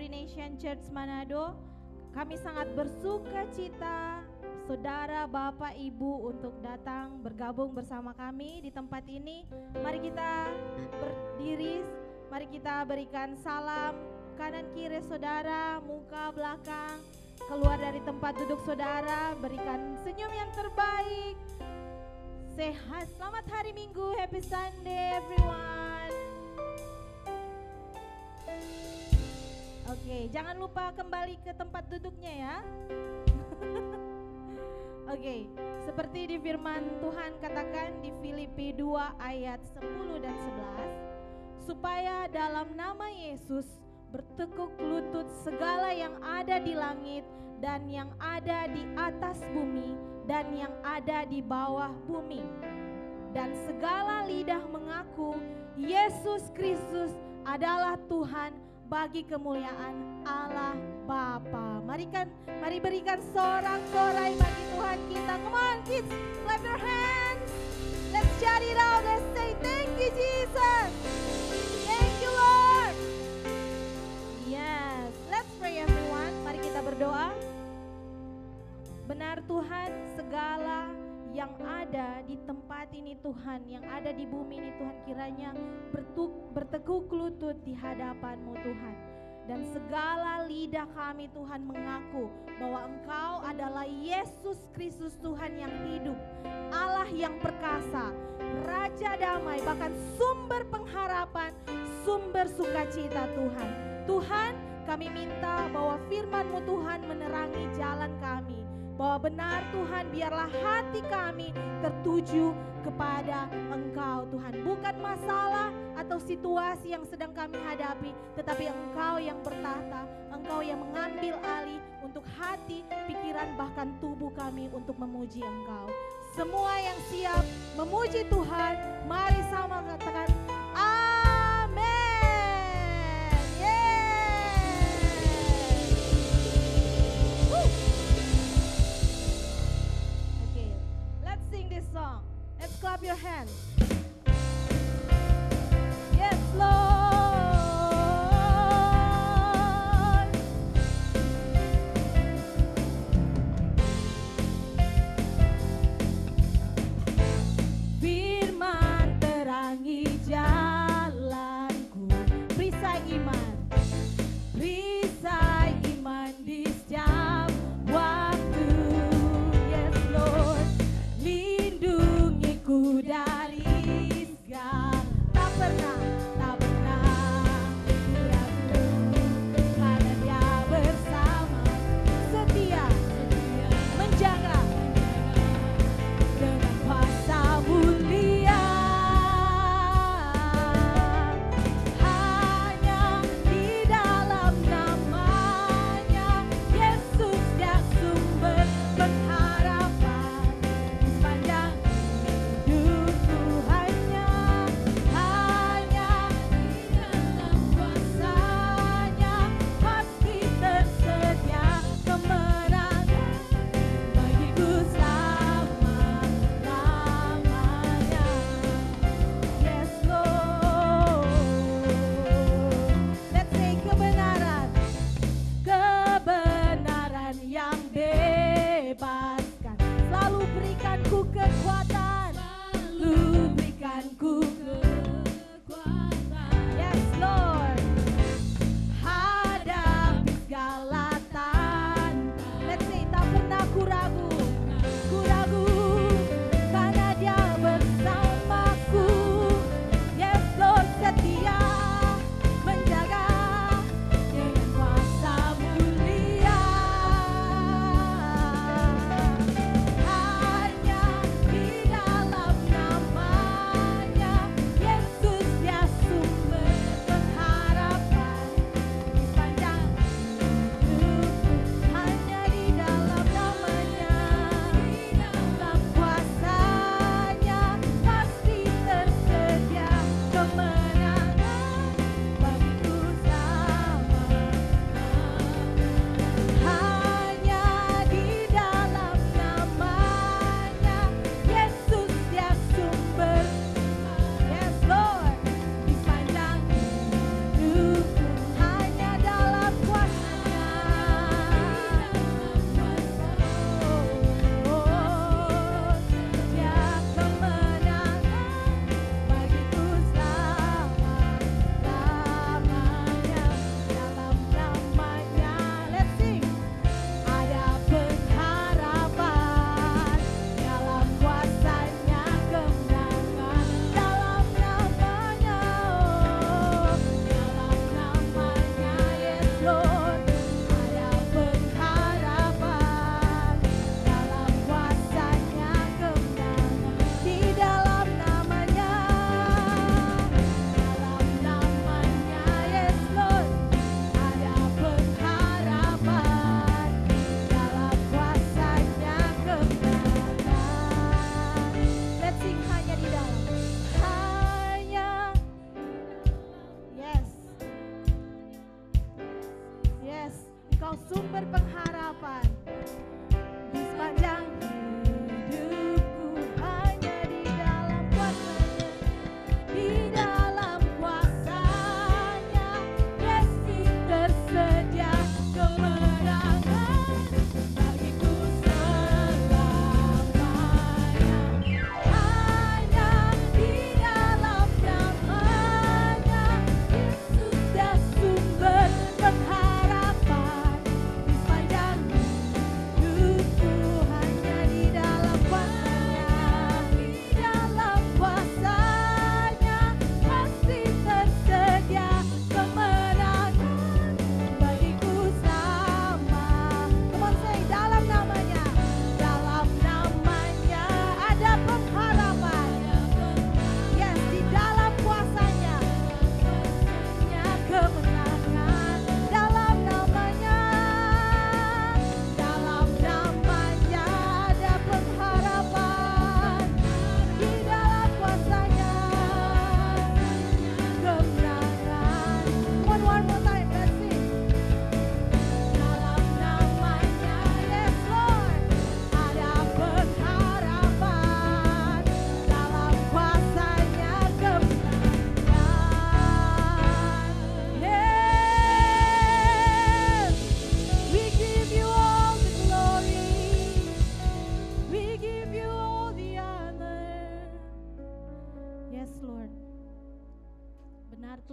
Nation Church Manado. Kami sangat bersuka cita saudara, bapak, ibu untuk datang bergabung bersama kami di tempat ini. Mari kita berdiri, mari kita berikan salam kanan kiri saudara, muka belakang, keluar dari tempat duduk saudara, berikan senyum yang terbaik. Sehat, selamat hari Minggu, happy Sunday everyone. Oke, jangan lupa kembali ke tempat duduknya ya. Oke, seperti di firman Tuhan katakan di Filipi 2 ayat 10 dan 11, supaya dalam nama Yesus bertekuk lutut segala yang ada di langit dan yang ada di atas bumi dan yang ada di bawah bumi, dan segala lidah mengaku Yesus Kristus adalah Tuhan bagi kemuliaan Allah Bapa. Mari berikan sorak-sorai bagi Tuhan kita. Come on kids, clap your hands. Let's shout it out. Let's say thank you Jesus. Thank you Lord. Yes, let's pray everyone. Mari kita berdoa. Benar Tuhan, segala yang ada di tempat ini Tuhan, yang ada di bumi ini Tuhan, kiranya bertekuk lutut di hadapan-Mu Tuhan. Dan segala lidah kami Tuhan mengaku bahwa Engkau adalah Yesus Kristus Tuhan yang hidup, Allah yang perkasa, Raja damai, bahkan sumber pengharapan, sumber sukacita Tuhan. Tuhan, kami minta bahwa firman-Mu Tuhan menerangi jalan kami. Bahwa benar Tuhan, biarlah hati kami tertuju kepada Engkau Tuhan. Bukan masalah atau situasi yang sedang kami hadapi, tetapi Engkau yang bertahta, Engkau yang mengambil alih untuk hati, pikiran, bahkan tubuh kami untuk memuji Engkau. Semua yang siap memuji Tuhan, mari sama katakan amin. Song. Let's clap your hands. Yes, Lord. Firman terangi jalanku, perisai iman di setiap waktu. Yes, Lord. Lindungiku dari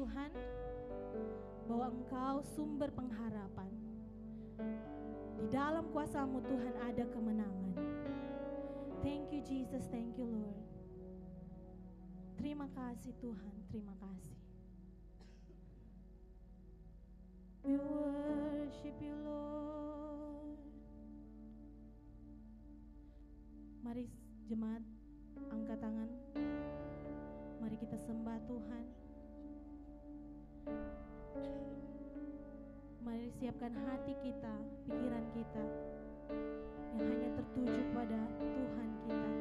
Tuhan, bahwa Engkau sumber pengharapan. Di dalam kuasa-Mu Tuhan ada kemenangan. Thank you Jesus, thank you Lord. Terima kasih Tuhan, terima kasih. We worship you Lord. Mari jemaat angkat tangan. Mari kita sembah Tuhan. Mari siapkan hati kita, pikiran kita yang hanya tertuju pada Tuhan kita.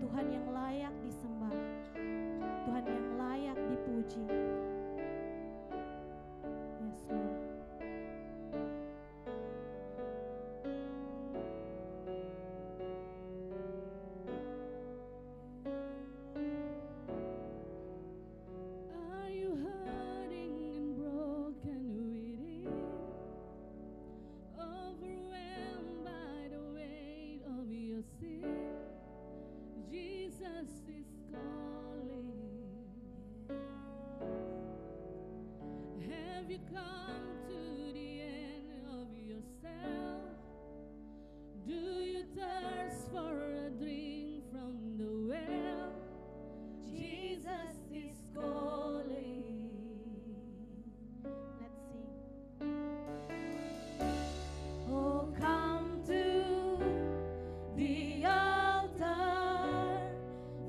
Tuhan yang layak disembah, Tuhan yang layak dipuji. Yes Lord. Are you hurting and broken within, overwhelmed by the weight of your sin? Jesus is calling. Have you come to the end of yourself? Do you thirst for a drink from the well? Jesus is calling. Let's sing. Oh, come to the altar.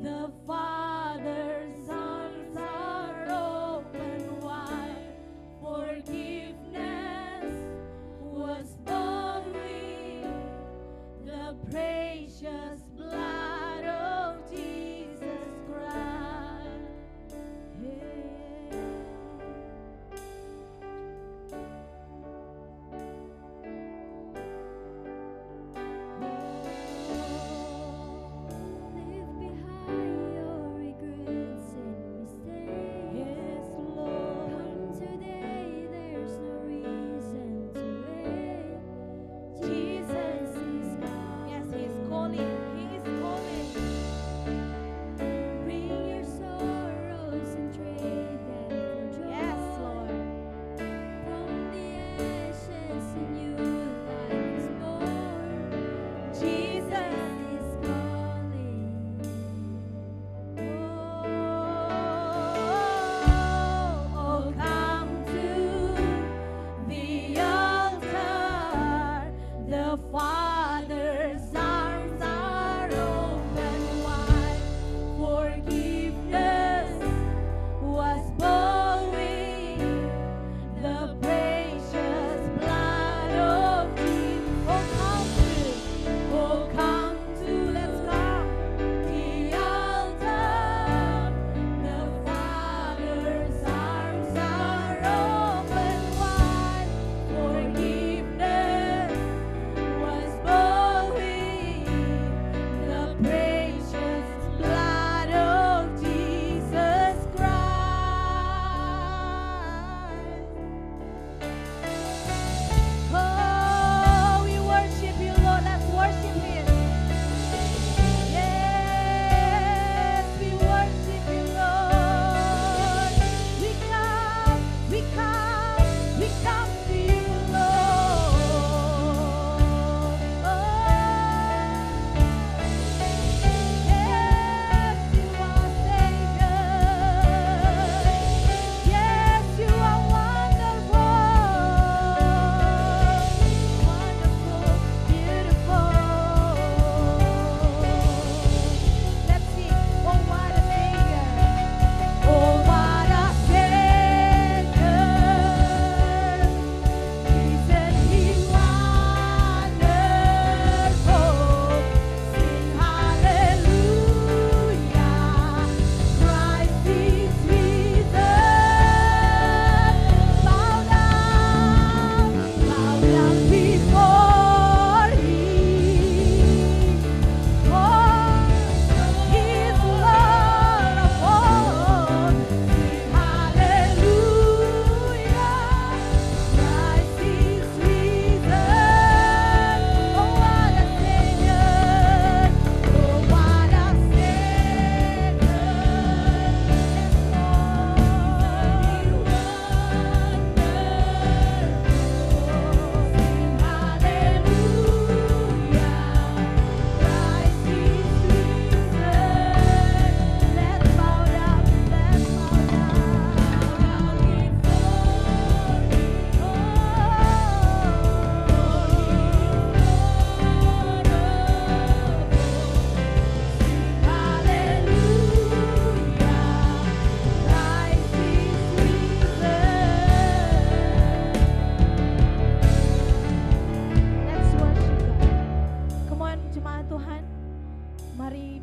The Father's arms are open wide. Forgiveness was bought with the precious blood of Jesus Christ. Leave behind your regrets and mistakes. Yes Lord. Come today, there's no reason to wait. Jesus is Yes, He is calling. He is calling.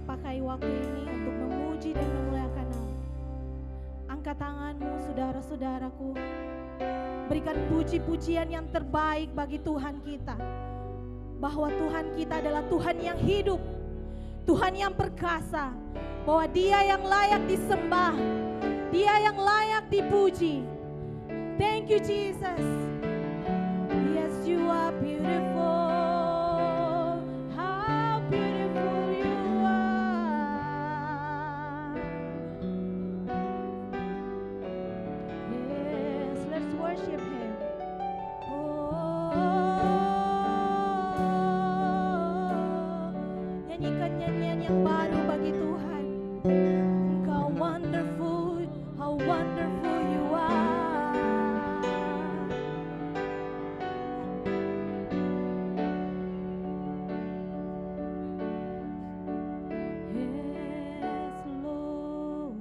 pakai waktu ini untuk memuji dan memuliakan nama. Angkat tanganmu saudara-saudaraku. Berikan puji-pujian yang terbaik bagi Tuhan kita. Bahwa Tuhan kita adalah Tuhan yang hidup, Tuhan yang perkasa, bahwa Dia yang layak disembah, Dia yang layak dipuji. Thank you Jesus. Yes, you are beautiful. How beautiful you are. Yes, let's worship Him. Nyanyikan nyanyian yang baru bagi Tuhan. Engkau wonderful, how wonderful you are. Yes, Lord.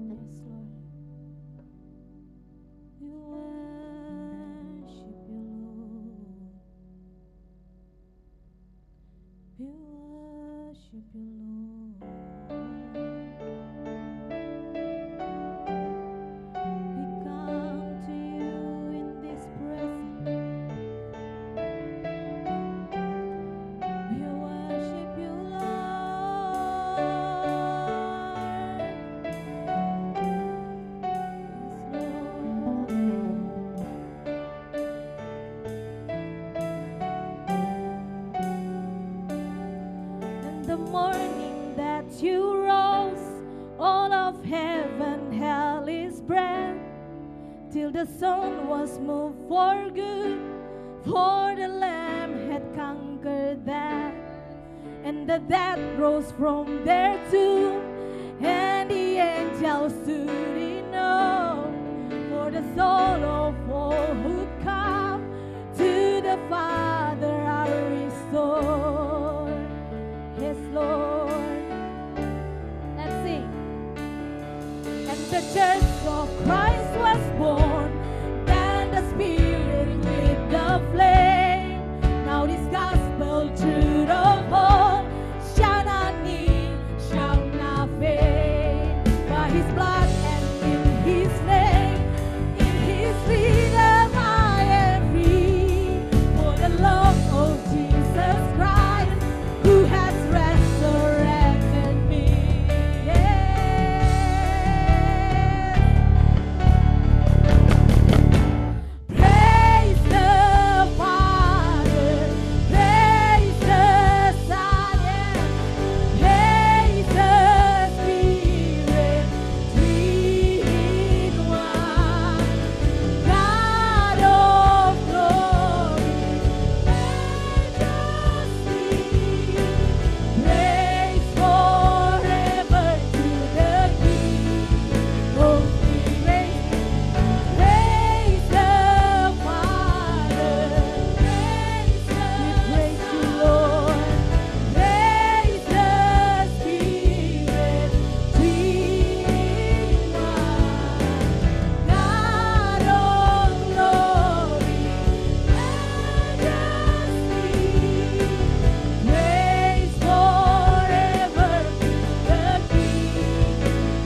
Yes, Lord. We worship you, Lord. We worship you, Lord. We come to you in this presence. We worship you, Lord. In the morning that you rose, all of heaven held its breath, till the sun was moved for good, for the Lamb had conquered that, and the dead rose from their tomb, and the angels stood in awe, for the soul of all who come to the Father are restored. Yes, Lord. Let's sing. And the church of Christ was born, then the Spirit lit the flame. Now this gospel truth of hope shall not need, shall not fade. By His blood and in His name, in His freedom I am free. For the love of Jesus Christ, who has resurrected me. Praise the Father, praise the Son, praise the Spirit, three in one. God of glory, majesty, praise forever to the King of Kings. Praise the Father, we praise you, Lord. Praise the Spirit, three in one. God of glory, majesty, praise forever to the King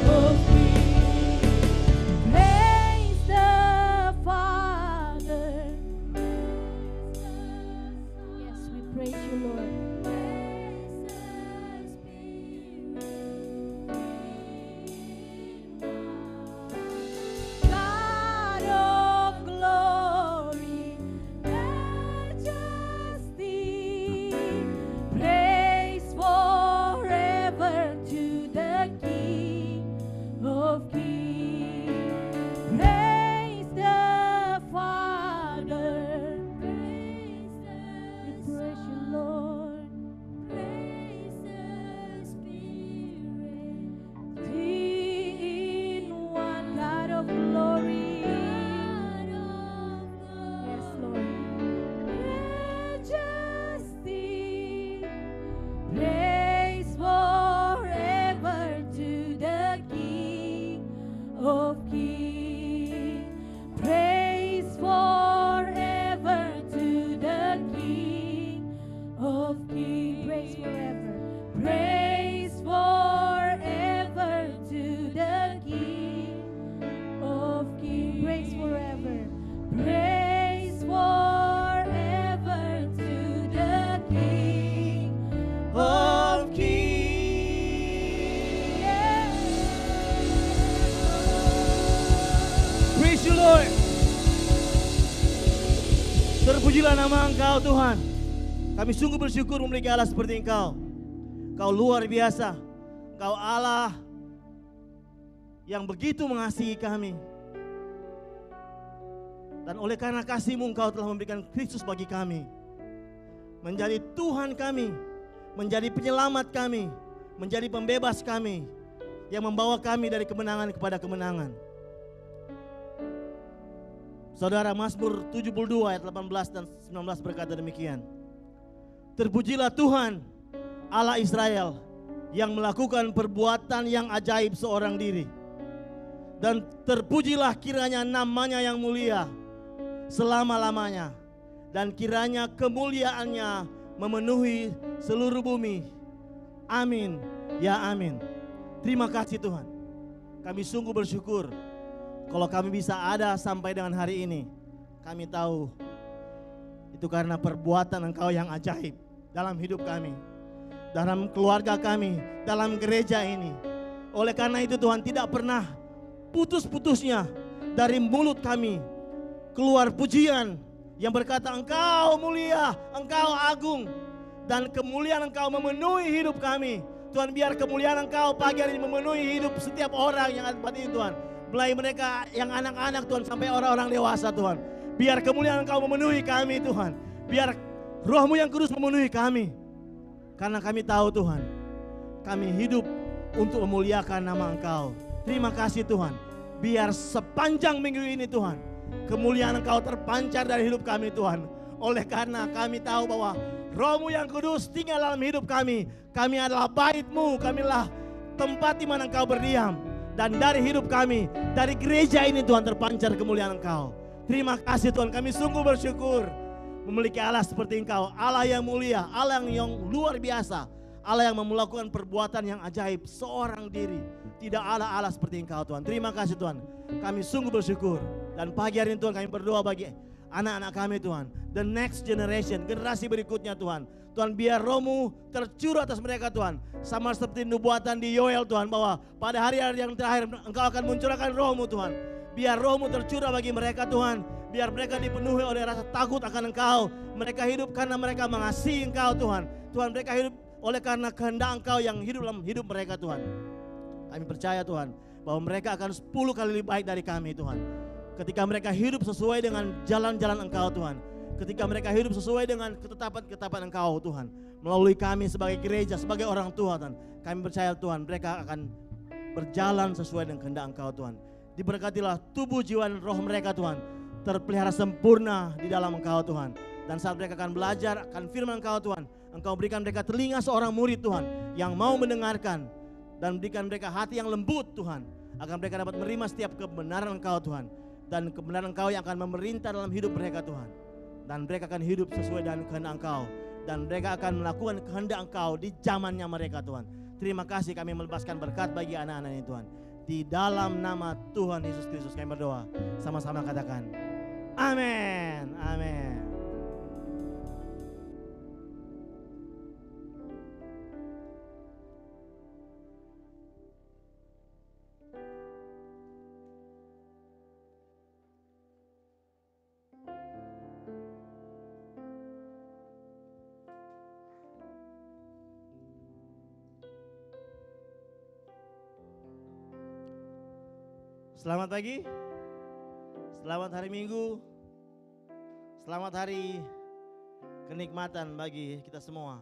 of Kings. Praise the Father. Yes, we praise you, Lord. God of glory, majesty, praise forever to the King of Kings. Praise the Father. We praise you, Lord. Three in one, God of glory. Yes, Lord. Majesty, praise forever to the King of Kings. praise you Lord. Terpujilah nama Engkau Tuhan. Kami sungguh bersyukur memiliki Allah seperti Engkau. Engkau luar biasa. Engkau Allah yang begitu mengasihi kami. Dan oleh karena kasih-Mu Engkau telah memberikan Kristus bagi kami. Menjadi Tuhan kami, menjadi penyelamat kami, menjadi pembebas kami, yang membawa kami dari kemenangan kepada kemenangan. Saudara, Mazmur 72 ayat 18 dan 19 berkata demikian. Terpujilah Tuhan Allah Israel yang melakukan perbuatan yang ajaib seorang diri. Dan terpujilah kiranya namanya yang mulia selama-lamanya. Dan kiranya kemuliaannya memenuhi seluruh bumi. Amin, ya amin. Terima kasih Tuhan. Kami sungguh bersyukur kalau kami bisa ada sampai dengan hari ini. Kami tahu itu karena perbuatan Engkau yang ajaib dalam hidup kami, dalam keluarga kami, dalam gereja ini. Oleh karena itu Tuhan, tidak pernah putus-putusnya dari mulut kami keluar pujian yang berkata Engkau mulia, Engkau agung, dan kemuliaan Engkau memenuhi hidup kami. Tuhan, biar kemuliaan Engkau pagi hari ini memenuhi hidup setiap orang yang ada di tempat ini Tuhan. Mulai mereka yang anak-anak Tuhan sampai orang-orang dewasa Tuhan. Biar kemuliaan Engkau memenuhi kami Tuhan. Biar Roh-Mu yang kudus memenuhi kami. Karena kami tahu Tuhan, kami hidup untuk memuliakan nama Engkau. Terima kasih Tuhan. Biar sepanjang minggu ini Tuhan, kemuliaan Engkau terpancar dari hidup kami Tuhan. Oleh karena kami tahu bahwa Roh-Mu yang kudus tinggal dalam hidup kami. Kami adalah bait-Mu, kami adalah tempat di mana Engkau berdiam. Dan dari hidup kami, dari gereja ini Tuhan terpancar kemuliaan Engkau. Terima kasih Tuhan, kami sungguh bersyukur memiliki Allah seperti Engkau. Allah yang mulia, Allah yang luar biasa, Allah yang melakukan perbuatan yang ajaib seorang diri. Tidak ada Allah seperti Engkau Tuhan. Terima kasih Tuhan, kami sungguh bersyukur. Dan pagi hari ini Tuhan, kami berdoa bagi anak-anak kami Tuhan, the next generation, generasi berikutnya Tuhan. Tuhan, biar Roh-Mu tercurah atas mereka Tuhan. Sama seperti nubuatan di Yoel Tuhan, bahwa pada hari-hari yang terakhir Engkau akan mencurahkan Roh-Mu Tuhan. Biar Roh-Mu tercurah bagi mereka Tuhan. Biar mereka dipenuhi oleh rasa takut akan Engkau. Mereka hidup karena mereka mengasihi Engkau Tuhan. Tuhan, mereka hidup oleh karena kehendak Engkau yang hidup dalam hidup mereka Tuhan. Kami percaya Tuhan, bahwa mereka akan 10 kali lebih baik dari kami Tuhan. Ketika mereka hidup sesuai dengan jalan-jalan Engkau Tuhan. Ketika mereka hidup sesuai dengan ketetapan-ketetapan Engkau Tuhan. Melalui kami sebagai gereja, sebagai orang tua Tuhan. Kami percaya Tuhan, mereka akan berjalan sesuai dengan kehendak Engkau Tuhan. Diberkatilah tubuh, jiwa, dan roh mereka Tuhan, terpelihara sempurna di dalam Engkau Tuhan. Dan saat mereka akan belajar akan firman Engkau Tuhan, Engkau berikan mereka telinga seorang murid Tuhan, yang mau mendengarkan. Dan berikan mereka hati yang lembut Tuhan, agar mereka dapat menerima setiap kebenaran Engkau Tuhan. Dan kebenaran Engkau yang akan memerintah dalam hidup mereka Tuhan. Dan mereka akan hidup sesuai dengan kehendak Engkau. Dan mereka akan melakukan kehendak Engkau di zamannya mereka Tuhan. Terima kasih, kami melepaskan berkat bagi anak-anak ini Tuhan. Di dalam nama Tuhan Yesus Kristus kami berdoa. Sama-sama katakan amin, amin. Selamat pagi, selamat hari Minggu, selamat hari kenikmatan bagi kita semua.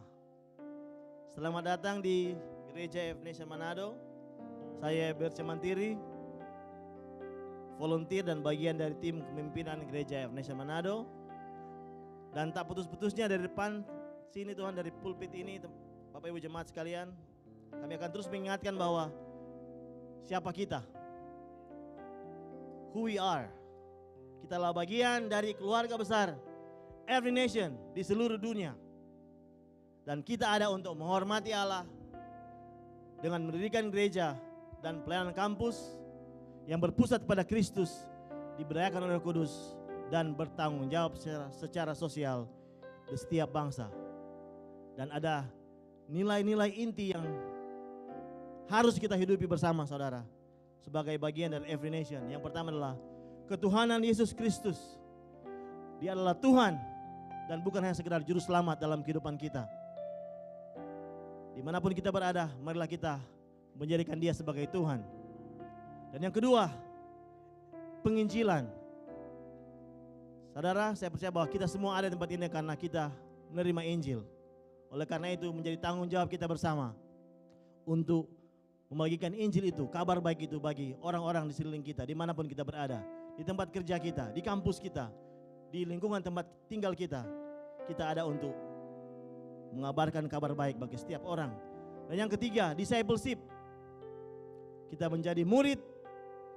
Selamat datang di Gereja F-Nation Manado. Saya Berce Mantiri, volunteer dan bagian dari tim kepemimpinan Gereja F-Nation Manado. Dan tak putus-putusnya dari depan sini Tuhan, dari pulpit ini, Bapak Ibu jemaat sekalian, kami akan terus mengingatkan bahwa siapa kita. Who we are. Kita adalah bagian dari keluarga besar Every Nation di seluruh dunia. Dan kita ada untuk menghormati Allah dengan mendirikan gereja dan pelayanan kampus yang berpusat pada Kristus, diberdayakan oleh Roh Kudus, dan bertanggung jawab secara sosial di setiap bangsa. Dan ada nilai-nilai inti yang harus kita hidupi bersama saudara, sebagai bagian dari Every Nation. Yang pertama adalah ketuhanan Yesus Kristus. Dia adalah Tuhan dan bukan hanya sekedar juru selamat dalam kehidupan kita. Dimanapun kita berada, marilah kita menjadikan dia sebagai Tuhan. Dan yang kedua, penginjilan. Saudara, saya percaya bahwa kita semua ada di tempat ini karena kita menerima Injil. Oleh karena itu menjadi tanggung jawab kita bersama untuk membagikan Injil itu, kabar baik itu bagi orang-orang di sekeliling kita, dimanapun kita berada. Di tempat kerja kita, di kampus kita, di lingkungan tempat tinggal kita. Kita ada untuk mengabarkan kabar baik bagi setiap orang. Dan yang ketiga, discipleship. Kita menjadi murid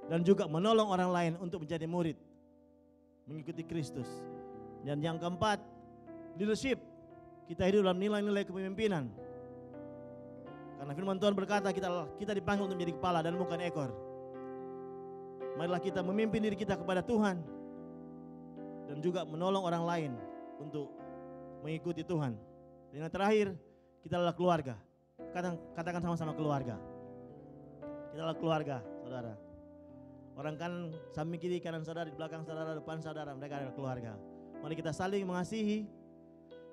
dan juga menolong orang lain untuk menjadi murid, mengikuti Kristus. Dan yang keempat, leadership. Kita hidup dalam nilai-nilai kepemimpinan. Karena firman Tuhan berkata kita dipanggil untuk menjadi kepala dan bukan ekor. Marilah kita memimpin diri kita kepada Tuhan dan juga menolong orang lain untuk mengikuti Tuhan. Dan yang terakhir, kita adalah keluarga. Katakan sama-sama keluarga. Kita adalah keluarga, saudara. Orang kanan samping kiri, kanan saudara, di belakang saudara, depan saudara, mereka adalah keluarga. Mari kita saling mengasihi,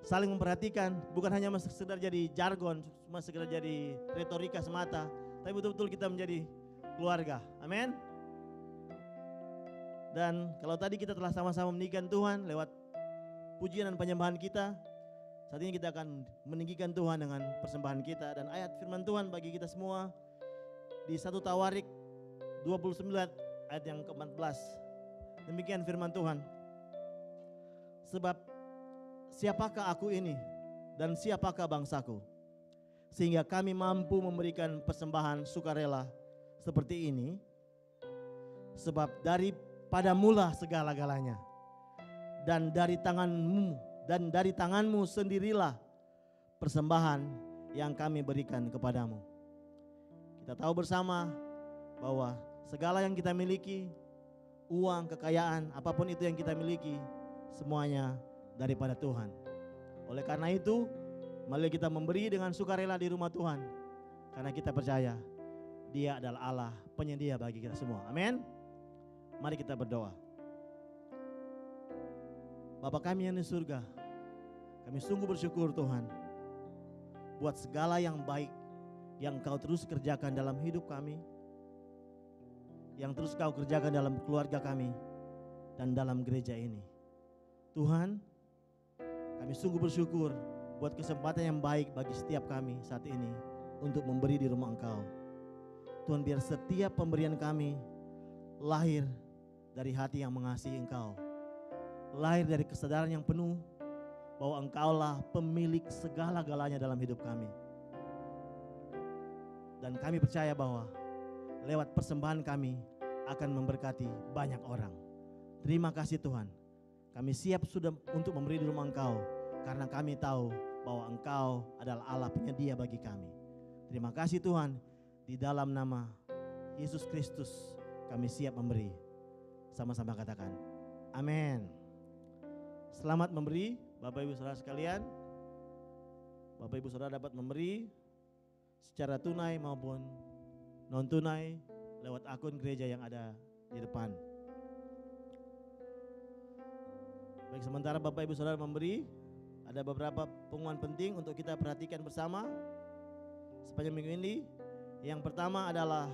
saling memperhatikan, bukan hanya sekedar jadi jargon, cuma sekedar jadi retorika semata, tapi betul-betul kita menjadi keluarga. Amin. Dan kalau tadi kita telah sama-sama meninggikan Tuhan lewat pujian dan penyembahan kita, saat ini kita akan meninggikan Tuhan dengan persembahan kita. Dan ayat firman Tuhan bagi kita semua di 1 Tawarik 29 ayat yang ke-14. Demikian firman Tuhan. Sebab siapakah aku ini dan siapakah bangsaku, sehingga kami mampu memberikan persembahan sukarela seperti ini? Sebab daripada mula segala-galanya, dan dari tanganmu sendirilah persembahan yang kami berikan kepadamu. Kita tahu bersama bahwa segala yang kita miliki, uang, kekayaan, apapun itu yang kita miliki, semuanya daripada Tuhan. Oleh karena itu, mari kita memberi dengan sukarela di rumah Tuhan, karena kita percaya Dia adalah Allah penyedia bagi kita semua. Amin. Mari kita berdoa. Bapa kami yang di surga, kami sungguh bersyukur Tuhan buat segala yang baik yang Kau terus kerjakan dalam hidup kami, yang terus Kau kerjakan dalam keluarga kami dan dalam gereja ini. Tuhan, kami sungguh bersyukur buat kesempatan yang baik bagi setiap kami saat ini untuk memberi di rumah Engkau. Tuhan, biar setiap pemberian kami lahir dari hati yang mengasihi Engkau, lahir dari kesadaran yang penuh bahwa Engkaulah pemilik segala-galanya dalam hidup kami. Dan kami percaya bahwa lewat persembahan kami akan memberkati banyak orang. Terima kasih Tuhan. Kami siap sudah untuk memberi di rumah Engkau, karena kami tahu bahwa Engkau adalah Allah penyedia bagi kami. Terima kasih Tuhan. Di dalam nama Yesus Kristus kami siap memberi. Sama-sama katakan amin. Selamat memberi Bapak Ibu Saudara sekalian. Bapak Ibu Saudara dapat memberi secara tunai maupun non tunai lewat akun gereja yang ada di depan. Baik, sementara Bapak Ibu Saudara memberi, ada beberapa pengumuman penting untuk kita perhatikan bersama sepanjang minggu ini. Yang pertama adalah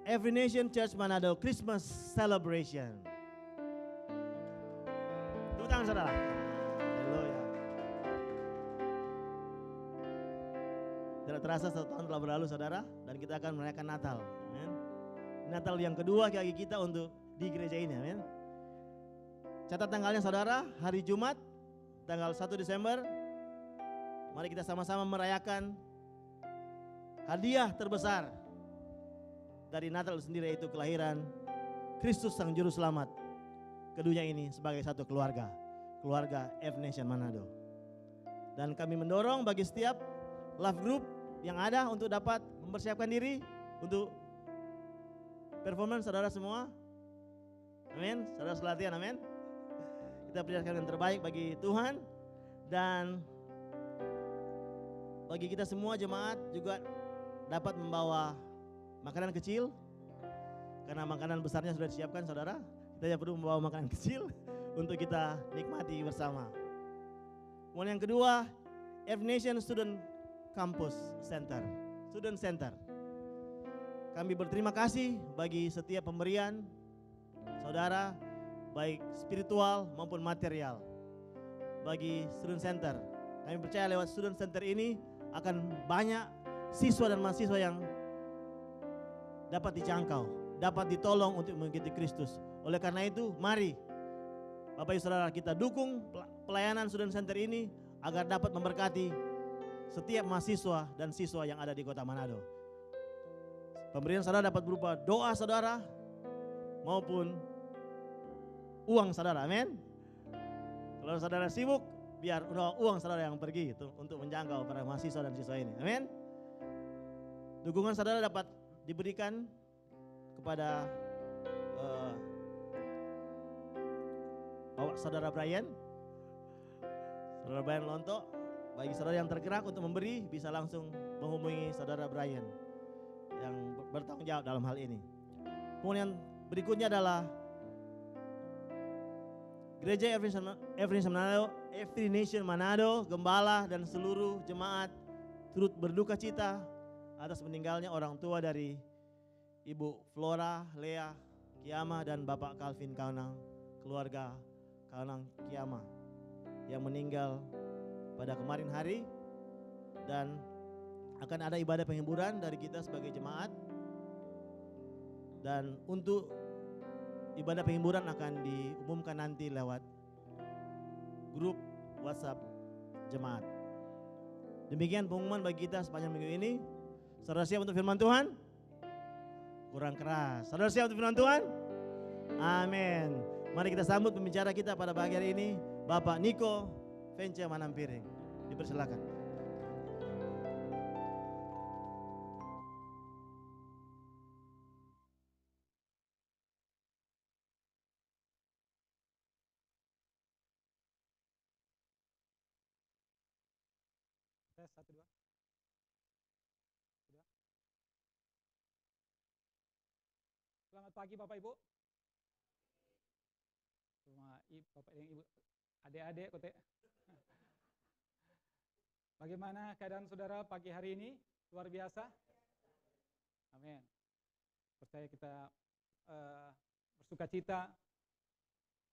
Every Nation Church Manado Christmas Celebration. Tepuk tangan saudara. Haleluya. Tidak terasa 1 tahun telah berlalu saudara, dan kita akan merayakan Natal. Amen. Natal yang kedua bagi kita untuk di gereja ini. Amen. Catat tanggalnya saudara, hari Jumat tanggal 1 Desember. Mari kita sama-sama merayakan hadiah terbesar dari Natal sendiri, yaitu kelahiran Kristus Sang Juru Selamat ke dunia ini sebagai satu keluarga, keluarga F Nation Manado. Dan kami mendorong bagi setiap life group yang ada untuk dapat mempersiapkan diri untuk performance saudara semua. Amin. Saudara selatihan, amin. Kita persiapkan yang terbaik bagi Tuhan. Dan bagi kita semua jemaat juga dapat membawa makanan kecil Karena makanan besarnya sudah disiapkan saudara, kita hanya perlu membawa makanan kecil untuk kita nikmati bersama. Kemudian yang kedua, Every Nation Student Campus Center, Student Center. Kami berterima kasih bagi setiap pemberian saudara, baik spiritual maupun material, bagi Student Center. Kami percaya lewat Student Center ini akan banyak siswa dan mahasiswa yang dapat dijangkau, dapat ditolong untuk mengikuti Kristus. Oleh karena itu, mari Bapak Ibu Saudara, kita dukung pelayanan Student Center ini agar dapat memberkati setiap mahasiswa dan siswa yang ada di Kota Manado. Pemberian saudara dapat berupa doa saudara maupun uang saudara, amin. Kalau saudara sibuk, biar uang saudara yang pergi untuk menjangkau para mahasiswa dan siswa ini, amin. Dukungan saudara dapat diberikan kepada Bapak Saudara Brian Lonto. Bagi saudara yang tergerak untuk memberi, bisa langsung menghubungi Saudara Brian yang bertanggung jawab dalam hal ini. Kemudian berikutnya adalah Gereja Every Nation Manado, gembala dan seluruh jemaat turut berduka cita atas meninggalnya orang tua dari Ibu Flora Lea Kiama dan Bapak Calvin Kaunang, keluarga Kaunang Kiama yang meninggal pada kemarin hari, dan akan ada ibadah penghiburan dari kita sebagai jemaat. Dan untuk ibadah penghiburan akan diumumkan nanti lewat grup WhatsApp jemaat. Demikian pengumuman bagi kita sepanjang minggu ini. Saudara siap untuk firman Tuhan? Kurang keras. Saudara siap untuk firman Tuhan? Amin. Mari kita sambut pembicara kita pada pagi hari ini, Bapak Niko Vence Manampiring. Dipersilakan. Tes 1, 2. Sudah. Selamat pagi Bapak Ibu. Bapak dan Ibu, adik-adik kote. Bagaimana keadaan saudara pagi hari ini? Luar biasa? Amin. Percaya kita bersuka cita,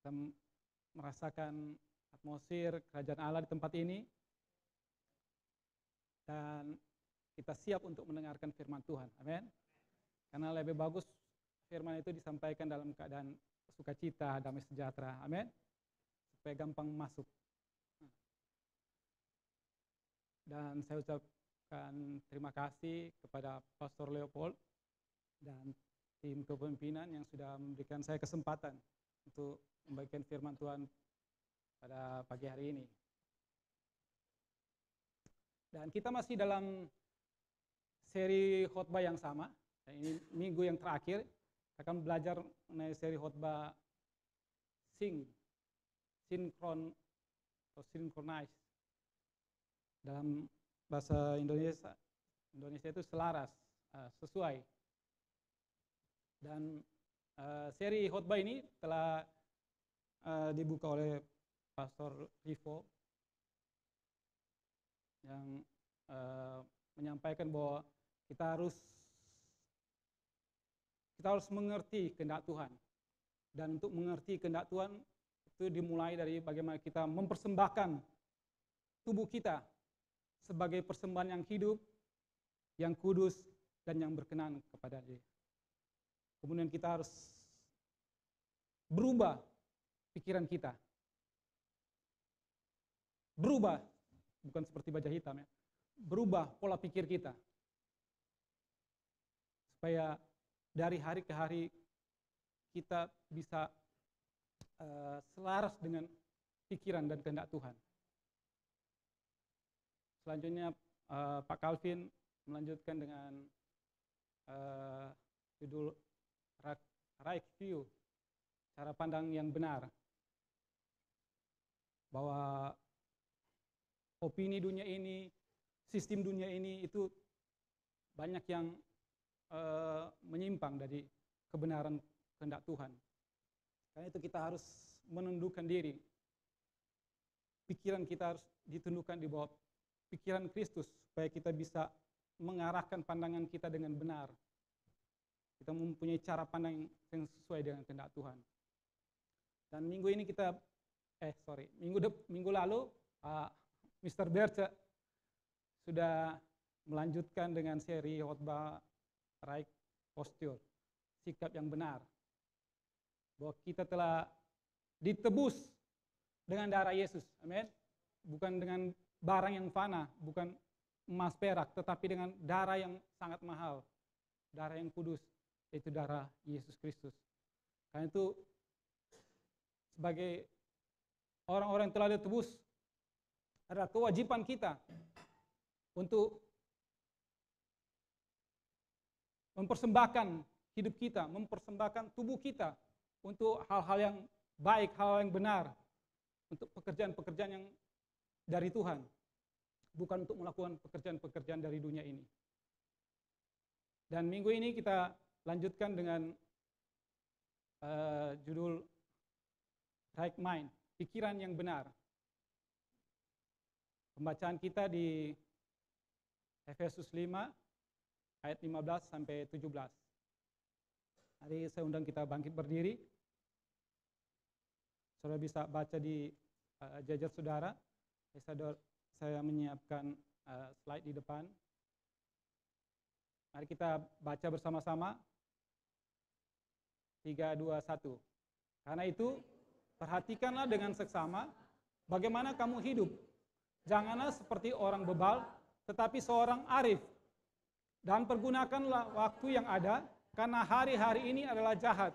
kita merasakan atmosfer kerajaan Allah di tempat ini, dan kita siap untuk mendengarkan firman Tuhan. Amin. Karena lebih bagus firman itu disampaikan dalam keadaan sukacita, damai sejahtera. Amin. Supaya gampang masuk. Dan saya ucapkan terima kasih kepada Pastor Leopold dan tim kepemimpinan yang sudah memberikan saya kesempatan untuk membagikan firman Tuhan pada pagi hari ini. Dan kita masih dalam seri khotbah yang sama. Dan ini minggu yang terakhir, kita akan belajar mengenai seri khotbah sinkron atau synchronize. Dalam bahasa Indonesia itu selaras, sesuai. Dan seri khotbah ini telah dibuka oleh Pastor Rivo yang menyampaikan bahwa kita harus mengerti kehendak Tuhan. Dan untuk mengerti kehendak Tuhan itu dimulai dari bagaimana kita mempersembahkan tubuh kita sebagai persembahan yang hidup, yang kudus, dan yang berkenan kepada Dia. Kemudian kita harus berubah pikiran kita. Berubah, bukan seperti baja hitam ya. Berubah pola pikir kita. Supaya dari hari ke hari kita bisa selaras dengan pikiran dan kehendak Tuhan. Selanjutnya Pak Calvin melanjutkan dengan judul Right View, cara pandang yang benar. Bahwa opini dunia ini, sistem dunia ini itu banyak yang menyimpang dari kebenaran kehendak Tuhan. Karena itu kita harus menundukkan diri. Pikiran kita harus ditundukkan di bawah pikiran Kristus supaya kita bisa mengarahkan pandangan kita dengan benar. Kita mempunyai cara pandang yang sesuai dengan kehendak Tuhan. Dan minggu ini minggu lalu Mr. Berce sudah melanjutkan dengan seri khotbah right posture, sikap yang benar. Bahwa kita telah ditebus dengan darah Yesus. Amin. Bukan dengan barang yang fana, bukan emas perak, tetapi dengan darah yang sangat mahal. Darah yang kudus, yaitu darah Yesus Kristus. Karena itu sebagai orang-orang yang telah ditebus, adalah kewajiban kita untuk mempersembahkan hidup kita, mempersembahkan tubuh kita untuk hal-hal yang baik, hal yang benar, untuk pekerjaan-pekerjaan yang dari Tuhan, bukan untuk melakukan pekerjaan-pekerjaan dari dunia ini. Dan minggu ini kita lanjutkan dengan judul Right Mind, pikiran yang benar. Pembacaan kita di Efesus 5 ayat 15 sampai 17. Hari saya undang kita bangkit berdiri. Saudara bisa baca di jajar saudara. Saya menyiapkan slide di depan. Mari kita baca bersama-sama. 3, 2, 1. Karena itu, perhatikanlah dengan seksama bagaimana kamu hidup. Janganlah seperti orang bebal, tetapi seorang arif. Dan pergunakanlah waktu yang ada, karena hari-hari ini adalah jahat.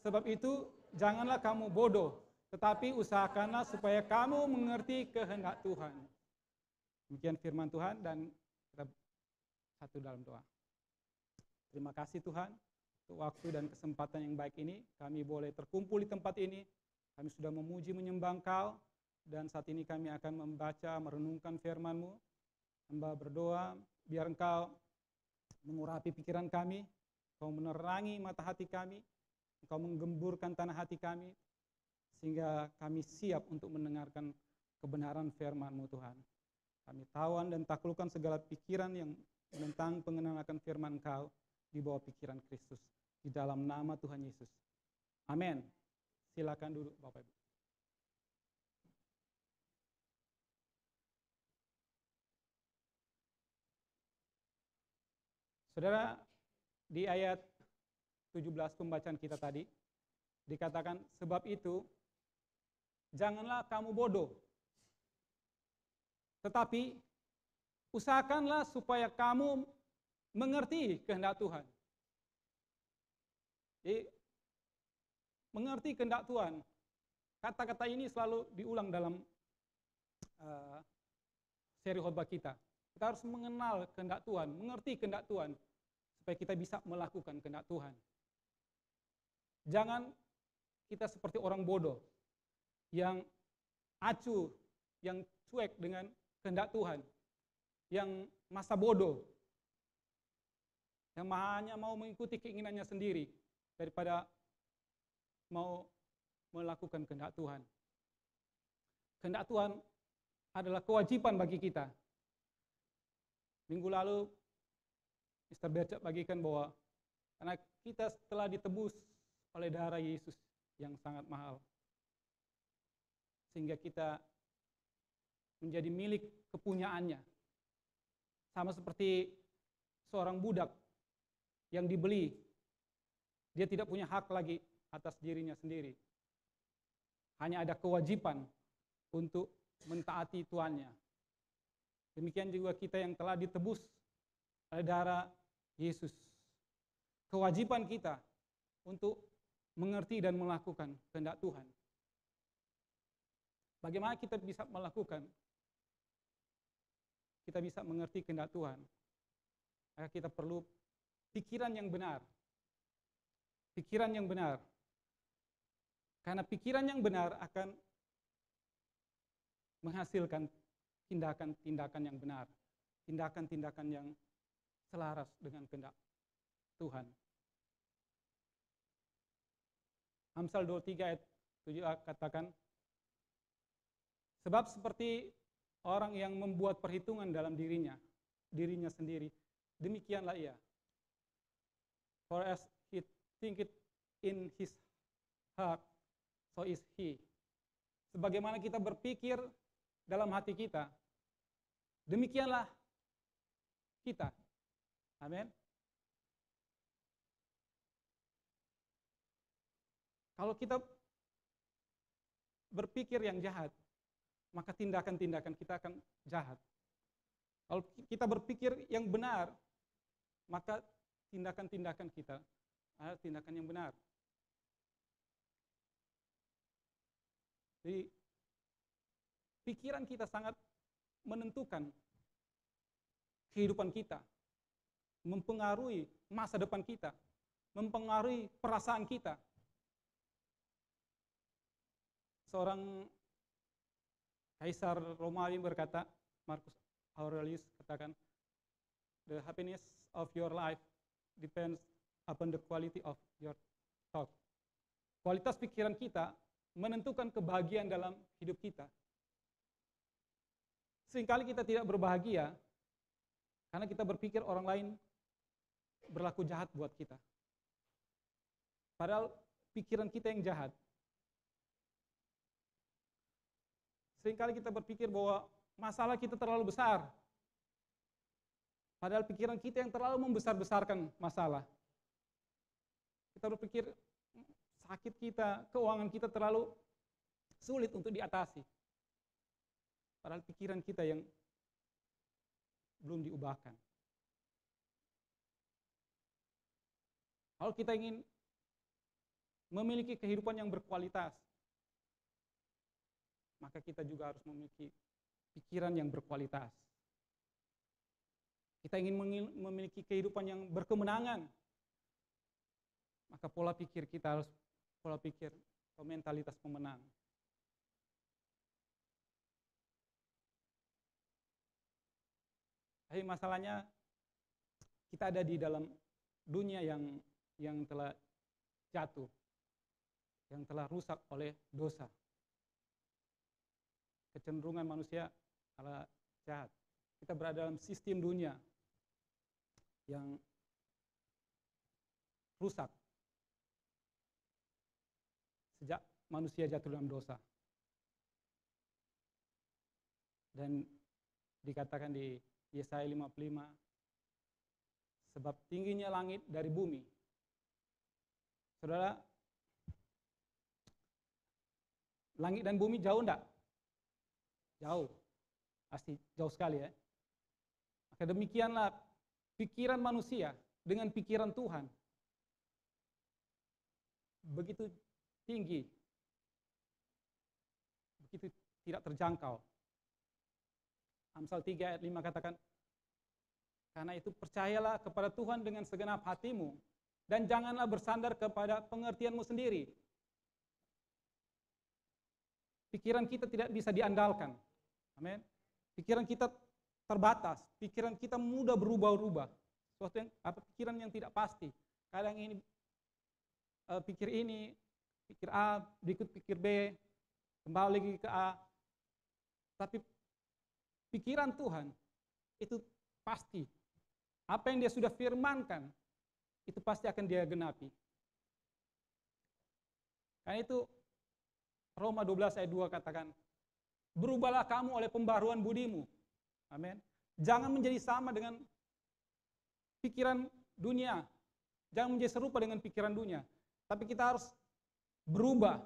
Sebab itu, janganlah kamu bodoh, tetapi usahakanlah supaya kamu mengerti kehendak Tuhan. Demikian firman Tuhan, dan kita satu dalam doa. Terima kasih Tuhan, untuk waktu dan kesempatan yang baik ini, kami boleh terkumpul di tempat ini. Kami sudah memuji menyembah Engkau, dan saat ini kami akan membaca, merenungkan firman-Mu. Hamba berdoa, biar Engkau mengurapi pikiran kami, Engkau menerangi mata hati kami, Engkau menggemburkan tanah hati kami, sehingga kami siap untuk mendengarkan kebenaran firman-Mu Tuhan. Kami tawan dan taklukkan segala pikiran yang menentang pengenalan akan firman Engkau di bawah pikiran Kristus. Di dalam nama Tuhan Yesus. Amin. Silakan duduk Bapak Ibu. Saudara, di ayat 17 pembacaan kita tadi, dikatakan, sebab itu, janganlah kamu bodoh, tetapi usahakanlah supaya kamu mengerti kehendak Tuhan. Jadi, mengerti kehendak Tuhan, kata-kata ini selalu diulang dalam seri khotbah kita. Kita harus mengenal kehendak Tuhan, mengerti kehendak Tuhan, supaya kita bisa melakukan kehendak Tuhan. Jangan kita seperti orang bodoh, yang acuh, yang cuek dengan kehendak Tuhan, yang masa bodoh, yang hanya mau mengikuti keinginannya sendiri, daripada mau melakukan kehendak Tuhan. Kehendak Tuhan adalah kewajiban bagi kita. Minggu lalu, Mr. Bercak bagikan bahwa karena kita telah ditebus oleh darah Yesus yang sangat mahal, sehingga kita menjadi milik kepunyaannya. Sama seperti seorang budak yang dibeli, dia tidak punya hak lagi atas dirinya sendiri. Hanya ada kewajiban untuk mentaati tuannya. Demikian juga kita yang telah ditebus oleh darah Yesus. Kewajiban kita untuk mengerti dan melakukan kehendak Tuhan. Bagaimana kita bisa melakukan? Kita bisa mengerti kehendak Tuhan. Maka kita perlu pikiran yang benar. Pikiran yang benar. Karena pikiran yang benar akan menghasilkan tindakan-tindakan yang benar. Tindakan-tindakan yang selaras dengan kehendak Tuhan. Amsal 23 ayat 7a katakan, sebab seperti orang yang membuat perhitungan dalam dirinya sendiri, demikianlah ia. For as he thinketh in his heart, so is he. Sebagaimana kita berpikir dalam hati kita, demikianlah kita. Amin. Kalau kita berpikir yang jahat, maka tindakan-tindakan kita akan jahat. Kalau kita berpikir yang benar, maka tindakan-tindakan kita adalah tindakan yang benar. Jadi, pikiran kita sangat menentukan kehidupan kita, mempengaruhi masa depan kita, mempengaruhi perasaan kita. Seorang kaisar Romawi berkata, Marcus Aurelius katakan, the happiness of your life depends upon the quality of your thought. Kualitas pikiran kita menentukan kebahagiaan dalam hidup kita. Seringkali kita tidak berbahagia karena kita berpikir orang lain berlaku jahat buat kita. Padahal pikiran kita yang jahat. Seringkali kita berpikir bahwa masalah kita terlalu besar. Padahal pikiran kita yang terlalu membesar-besarkan masalah. Kita berpikir sakit kita, keuangan kita terlalu sulit untuk diatasi. Padahal pikiran kita yang belum diubahkan. Kalau kita ingin memiliki kehidupan yang berkualitas, maka kita juga harus memiliki pikiran yang berkualitas. Kita ingin memiliki kehidupan yang berkemenangan, maka pola pikir kita harus pola pikir atau mentalitas pemenang. Tapi masalahnya kita ada di dalam dunia yang telah jatuh, yang telah rusak oleh dosa. Kecenderungan manusia adalah jahat. Kita berada dalam sistem dunia yang rusak sejak manusia jatuh dalam dosa. Dan dikatakan di Yesaya 55, sebab tingginya langit dari bumi. Saudara, langit dan bumi jauh enggak? Jauh, pasti jauh sekali ya. Maka demikianlah pikiran manusia dengan pikiran Tuhan. Begitu tinggi, begitu tidak terjangkau. Amsal 3 ayat 5 katakan, karena itu percayalah kepada Tuhan dengan segenap hatimu, dan janganlah bersandar kepada pengertianmu sendiri. Pikiran kita tidak bisa diandalkan. Amin. Pikiran kita terbatas, pikiran kita mudah berubah-ubah. Suatu yang pikiran yang tidak pasti. Kadang ini pikir A, berikut pikir B, kembali lagi ke A. Tapi pikiran Tuhan itu pasti. Apa yang Dia sudah firmankan itu pasti akan Dia genapi. Karena itu Roma 12 ayat 2 katakan, berubahlah kamu oleh pembaruan budimu. Amin. Jangan menjadi sama dengan pikiran dunia. Jangan menjadi serupa dengan pikiran dunia. Tapi kita harus berubah.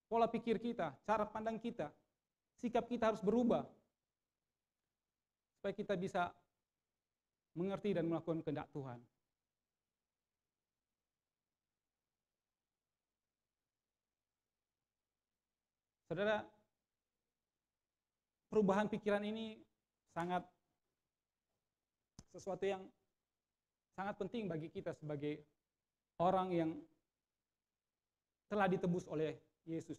Pola pikir kita, cara pandang kita, sikap kita harus berubah. Supaya kita bisa mengerti dan melakukan kehendak Tuhan. Saudara, perubahan pikiran ini sangat sesuatu yang sangat penting bagi kita sebagai orang yang telah ditebus oleh Yesus.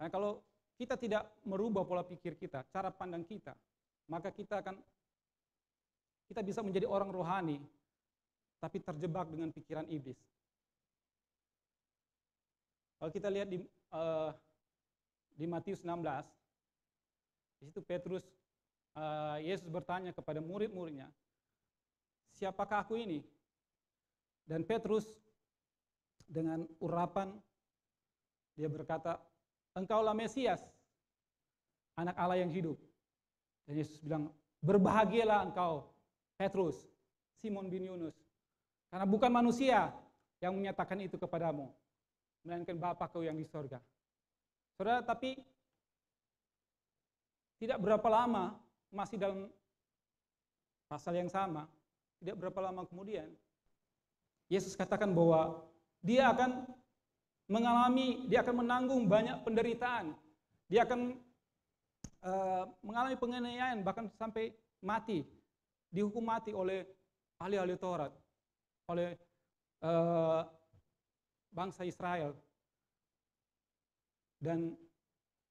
Nah, kalau kita tidak merubah pola pikir kita, cara pandang kita, maka kita bisa menjadi orang rohani, tapi terjebak dengan pikiran iblis. Kalau kita lihat di Matius 16, di situ Petrus, Yesus bertanya kepada murid-muridnya, siapakah aku ini? Dan Petrus dengan urapan dia berkata, engkaulah Mesias, anak Allah yang hidup. Dan Yesus bilang, berbahagialah engkau Petrus, Simon bin Yunus, karena bukan manusia yang menyatakan itu kepadamu, melainkan Bapa-Ku yang di sorga. Saudara, tapi tidak berapa lama, masih dalam pasal yang sama, tidak berapa lama kemudian, Yesus katakan bahwa dia akan menanggung banyak penderitaan. Dia akan mengalami penganiayaan, bahkan sampai mati, dihukum mati oleh ahli-ahli Taurat, oleh bangsa Israel. Dan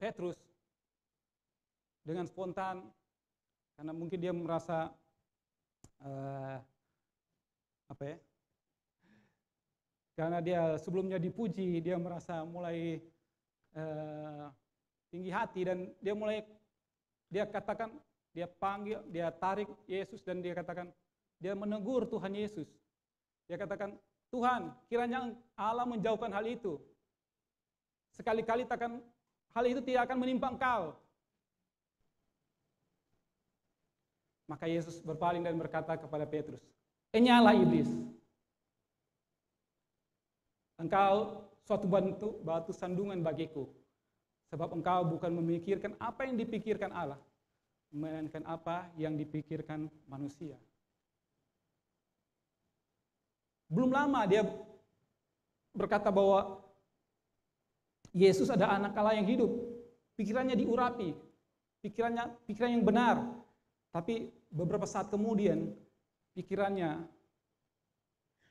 Petrus dengan spontan, karena mungkin dia merasa karena dia sebelumnya dipuji, dia merasa mulai tinggi hati, dan dia katakan, dia panggil, dia tarik Yesus, dan dia katakan, dia menegur Tuhan Yesus. Dia katakan, Tuhan, kiranya Allah menjauhkan hal itu. Sekali-kali hal itu tidak akan menimpa Engkau. Maka Yesus berpaling dan berkata kepada Petrus, enyalah iblis. Engkau suatu batu sandungan bagiku, sebab engkau bukan memikirkan apa yang dipikirkan Allah, melainkan apa yang dipikirkan manusia. Belum lama dia berkata bahwa Yesus ada anak Allah yang hidup. Pikirannya diurapi, pikiran yang benar. Tapi beberapa saat kemudian pikirannya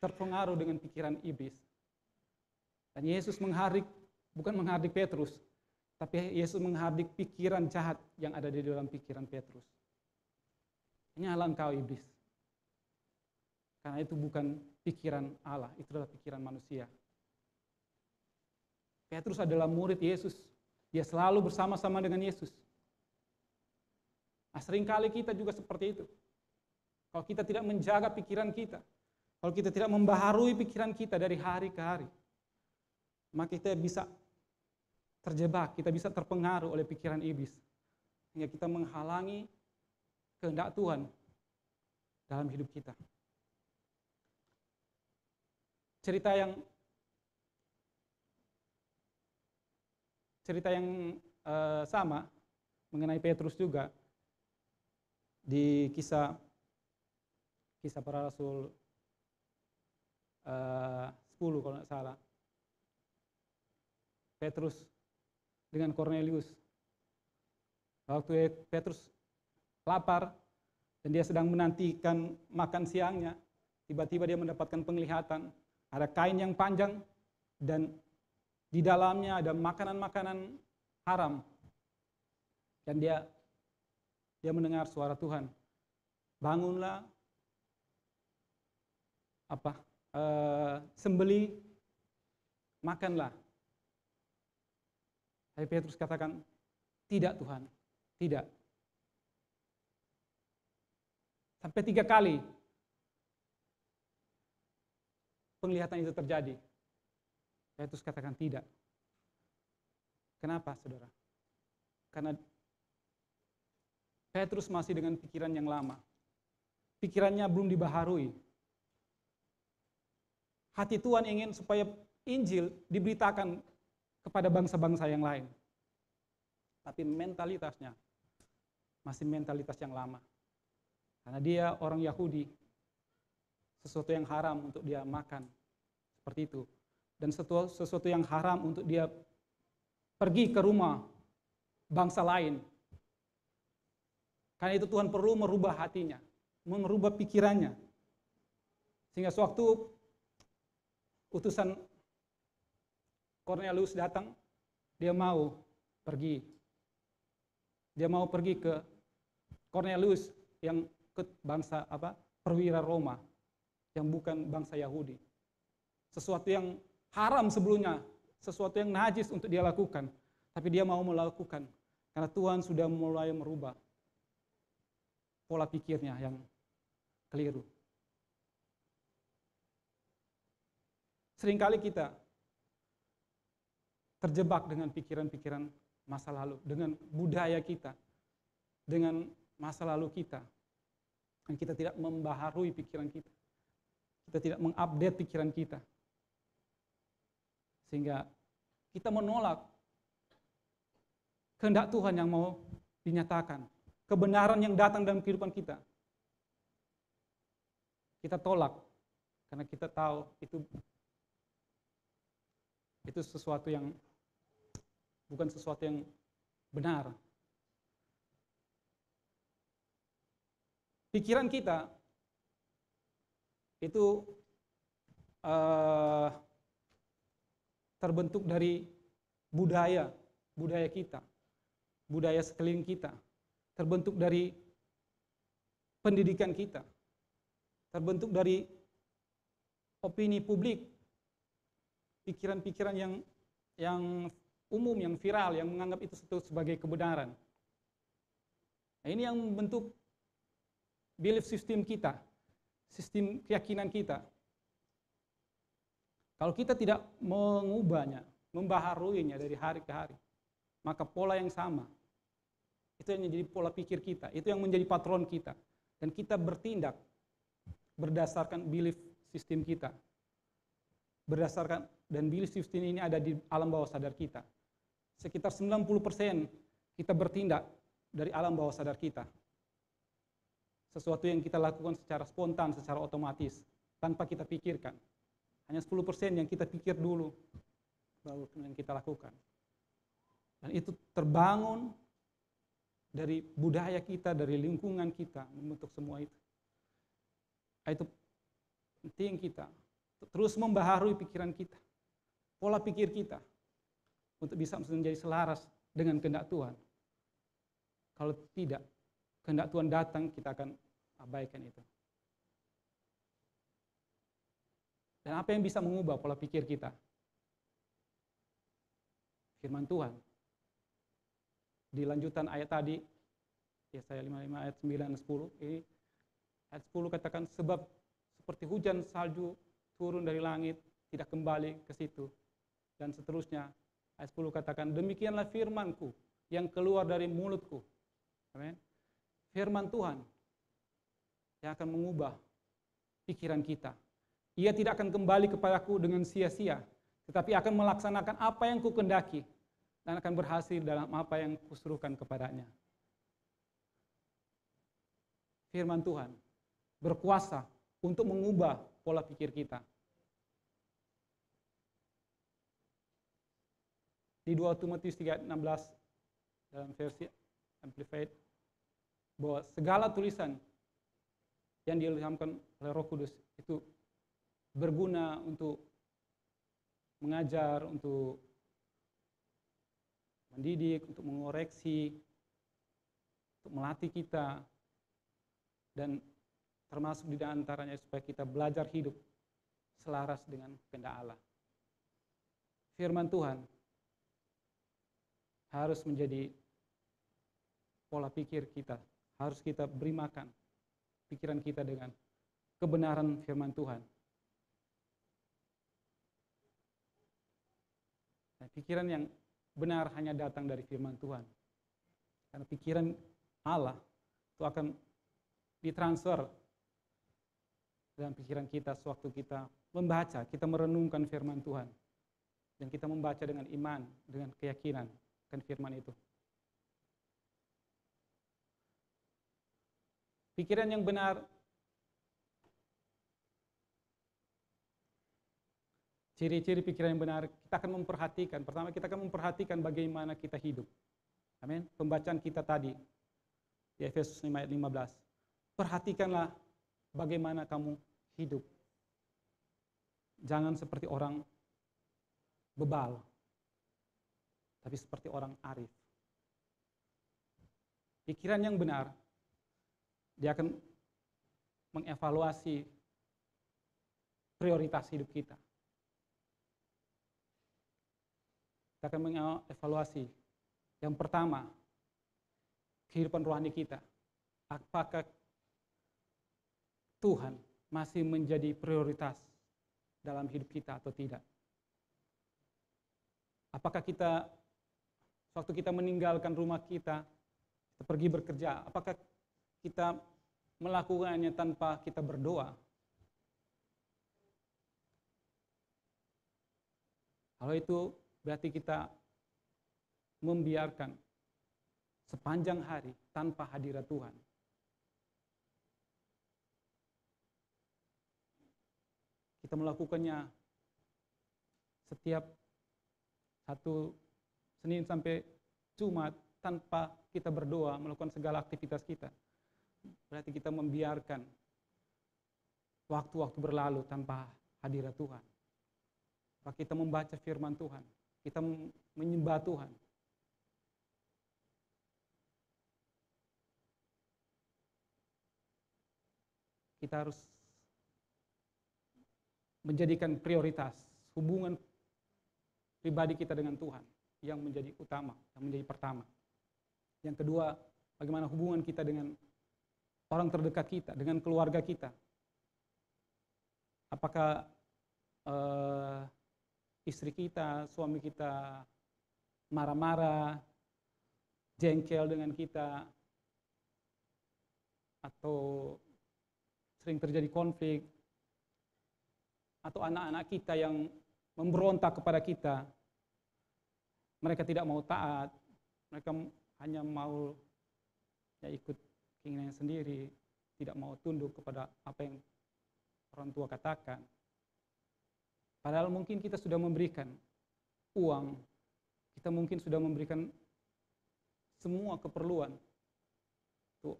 terpengaruh dengan pikiran iblis. Dan Yesus bukan menghardik Petrus, tapi Yesus menghardik pikiran jahat yang ada di dalam pikiran Petrus. Ingatlah engkau iblis. Karena itu bukan pikiran Allah, itu adalah pikiran manusia. Petrus adalah murid Yesus. Dia selalu bersama-sama dengan Yesus. Nah, seringkali kita juga seperti itu. Kalau kita tidak menjaga pikiran kita, kalau kita tidak membaharui pikiran kita dari hari ke hari, maka kita bisa terjebak, kita bisa terpengaruh oleh pikiran iblis, sehingga kita menghalangi kehendak Tuhan dalam hidup kita. Cerita yang sama mengenai Petrus juga di kisah para rasul 10 kalau tidak salah. Petrus dengan Cornelius. Waktu Petrus lapar dan dia sedang menantikan makan siangnya, tiba-tiba dia mendapatkan penglihatan. Ada kain yang panjang dan di dalamnya ada makanan-makanan haram. Dan dia mendengar suara Tuhan. Bangunlah, sembelih, makanlah. Tapi Petrus katakan, tidak Tuhan, tidak. Sampai 3 kali penglihatan itu terjadi. Petrus katakan tidak. Kenapa, saudara? Karena Petrus masih dengan pikiran yang lama. Pikirannya belum dibaharui. Hati Tuhan ingin supaya Injil diberitakan kepada bangsa-bangsa yang lain. Tapi mentalitasnya masih mentalitas yang lama. Karena dia orang Yahudi, sesuatu yang haram untuk dia makan. Seperti itu. Dan sesuatu yang haram untuk dia pergi ke rumah bangsa lain. Karena itu Tuhan perlu merubah hatinya, merubah pikirannya. Sehingga sewaktu utusan Cornelius datang, dia mau pergi. Dia mau pergi ke Cornelius yang ke bangsa perwira Roma. yang bukan bangsa Yahudi. Sesuatu yang haram sebelumnya, sesuatu yang najis untuk dia lakukan, tapi dia mau melakukan karena Tuhan sudah mulai merubah pola pikirnya yang keliru. Seringkali kita terjebak dengan pikiran-pikiran masa lalu, dengan budaya kita, dengan masa lalu kita. Dan kita tidak membaharui pikiran kita. Kita tidak mengupdate pikiran kita. Sehingga kita menolak kehendak Tuhan yang mau dinyatakan. Kebenaran yang datang dalam kehidupan kita. Kita tolak. Karena kita tahu itu sesuatu yang bukan sesuatu yang benar. Pikiran kita itu terbentuk dari budaya kita, budaya sekeliling kita, terbentuk dari pendidikan kita, terbentuk dari opini publik, pikiran-pikiran yang umum, yang viral, yang menganggap itu sebagai kebenaran. Nah, ini yang membentuk belief system kita, sistem keyakinan kita. Kalau kita tidak mengubahnya, membaharuinya dari hari ke hari, maka pola yang sama, itu yang menjadi pola pikir kita, itu yang menjadi patron kita. Dan kita bertindak berdasarkan belief system kita. Dan belief system ini ada di alam bawah sadar kita. Sekitar 90% kita bertindak dari alam bawah sadar kita. Sesuatu yang kita lakukan secara spontan, secara otomatis, tanpa kita pikirkan. Hanya 10% yang kita pikir dulu, baru yang kita lakukan. Dan itu terbangun dari budaya kita, dari lingkungan kita, membentuk semua itu. Itu penting kita terus membaharui pikiran kita, pola pikir kita, untuk bisa menjadi selaras dengan kehendak Tuhan. Kalau tidak, kehendak Tuhan datang, kita akan abaikan itu. Dan apa yang bisa mengubah pola pikir kita? Firman Tuhan. Di lanjutan ayat tadi, Yesaya 55 ayat 9 dan 10, ini ayat 10 katakan, sebab seperti hujan salju turun dari langit, tidak kembali ke situ. Dan seterusnya, ayat 10 katakan, demikianlah firmanku yang keluar dari mulutku. Amin. Firman Tuhan yang akan mengubah pikiran kita. Ia tidak akan kembali kepadaku dengan sia-sia, tetapi akan melaksanakan apa yang kukendaki dan akan berhasil dalam apa yang kusuruhkan kepadanya. Firman Tuhan berkuasa untuk mengubah pola pikir kita. Di 2 Timotius 3:16 dalam versi Amplified, bahwa segala tulisan yang diilhamkan oleh Roh Kudus itu berguna untuk mengajar, untuk mendidik, untuk mengoreksi, untuk melatih kita, dan termasuk di antaranya supaya kita belajar hidup selaras dengan kehendak Allah. Firman Tuhan harus menjadi pola pikir kita, harus kita beri makan pikiran kita dengan kebenaran firman Tuhan. Nah, pikiran yang benar hanya datang dari firman Tuhan. Karena pikiran Allah itu akan ditransfer dalam pikiran kita sewaktu kita membaca, kita merenungkan firman Tuhan. Dan kita membaca dengan iman, dengan keyakinan akan firman itu. Pikiran yang benar, ciri-ciri pikiran yang benar, kita akan memperhatikan. Pertama, kita akan memperhatikan bagaimana kita hidup. Amin. Pembacaan kita tadi di Efesus 5 ayat 15. Perhatikanlah bagaimana kamu hidup. Jangan seperti orang bebal, tapi seperti orang arif. Pikiran yang benar, dia akan mengevaluasi prioritas hidup kita. Kita akan mengevaluasi. Yang pertama, kehidupan rohani kita. Apakah Tuhan masih menjadi prioritas dalam hidup kita atau tidak? Apakah kita, waktu kita meninggalkan rumah kita pergi bekerja, apakah kita melakukannya tanpa kita berdoa? Kalau itu berarti kita membiarkan sepanjang hari tanpa hadirat Tuhan. Kita melakukannya setiap satu Senin sampai Jumat tanpa kita berdoa, melakukan segala aktivitas kita. Berarti kita membiarkan waktu-waktu berlalu tanpa hadirat Tuhan. Kita membaca firman Tuhan, kita menyembah Tuhan. Kita harus menjadikan prioritas hubungan pribadi kita dengan Tuhan yang menjadi utama, yang menjadi pertama. Yang kedua, bagaimana hubungan kita dengan orang terdekat kita, dengan keluarga kita. Apakah istri kita, suami kita marah-marah, jengkel dengan kita, atau sering terjadi konflik, atau anak-anak kita yang memberontak kepada kita. Mereka tidak mau taat, mereka hanya mau ikut keinginannya sendiri, tidak mau tunduk kepada apa yang orang tua katakan. Padahal mungkin kita sudah memberikan uang, kita mungkin sudah memberikan semua keperluan untuk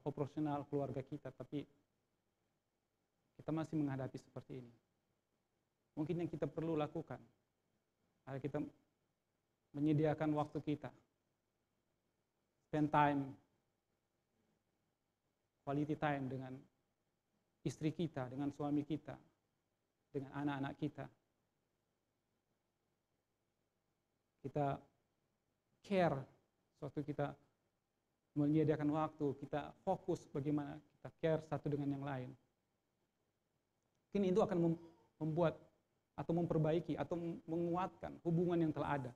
operasional keluarga kita, tapi kita masih menghadapi seperti ini. Mungkin yang kita perlu lakukan adalah kita menyediakan waktu kita, spend time, quality time dengan istri kita, dengan suami kita, dengan anak-anak kita. Kita care, suatu kita menyediakan waktu, kita fokus bagaimana kita care satu dengan yang lain. Mungkin itu akan membuat atau memperbaiki atau menguatkan hubungan yang telah ada.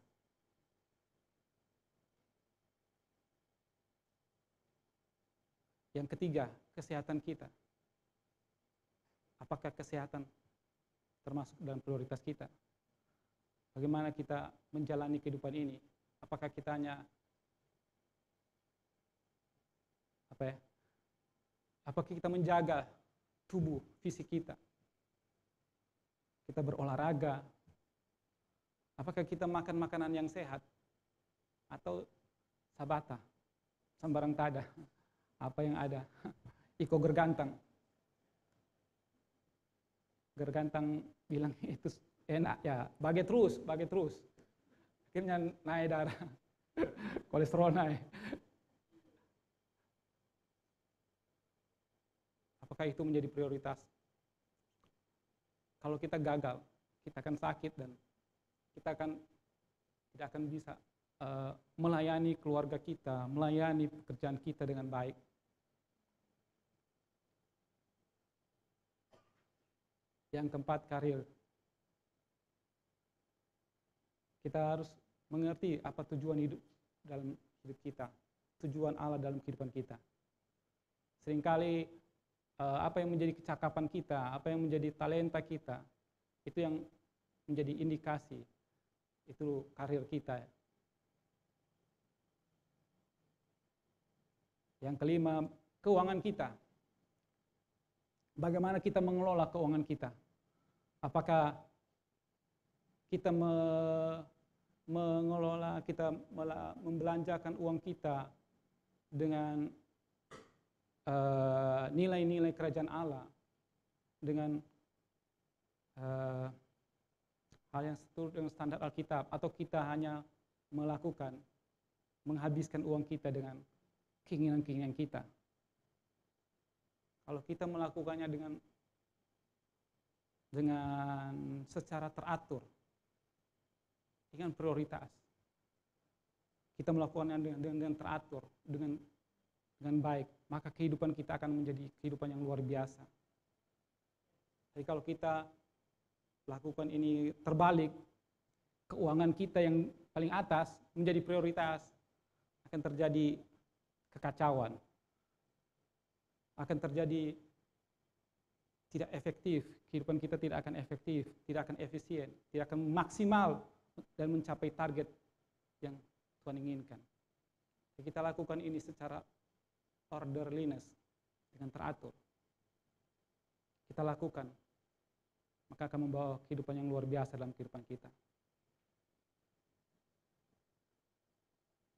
Yang ketiga, kesehatan kita. Apakah kesehatan termasuk dalam prioritas kita? Bagaimana kita menjalani kehidupan ini? Apakah kita hanya apakah kita menjaga tubuh fisik kita? Kita berolahraga? Apakah kita makan makanan yang sehat? Atau sabata, sambarang tada, apa yang ada? Iko gergantang. Gergantang bilang itu enak ya, bagi terus. Akhirnya naik darah, kolesterol naik. Apakah itu menjadi prioritas? Kalau kita gagal, kita akan sakit dan kita tidak akan bisa melayani keluarga kita, melayani pekerjaan kita dengan baik. Yang keempat, karir. Kita harus mengerti apa tujuan hidup dalam hidup kita, tujuan Allah dalam kehidupan kita. Seringkali apa yang menjadi kecakapan kita, apa yang menjadi talenta kita, itu yang menjadi indikasi, itu karir kita. Yang kelima, keuangan kita. Bagaimana kita mengelola keuangan kita? Apakah kita mengelola, kita membelanjakan uang kita dengan nilai-nilai kerajaan Allah, dengan hal yang seturut dengan standar Alkitab, atau kita hanya menghabiskan uang kita dengan keinginan-keinginan kita? Kalau kita melakukannya dengan dengan secara teratur, dengan prioritas. Kita melakukannya dengan teratur, dengan baik, maka kehidupan kita akan menjadi kehidupan yang luar biasa. Jadi kalau kita lakukan ini terbalik, keuangan kita yang paling atas menjadi prioritas, akan terjadi kekacauan, akan terjadi tidak efektif, kehidupan kita tidak akan efektif, tidak akan efisien, tidak akan maksimal dan mencapai target yang Tuhan inginkan. Jadi kita lakukan ini secara orderliness, dengan teratur. Kita lakukan, maka akan membawa kehidupan yang luar biasa dalam kehidupan kita.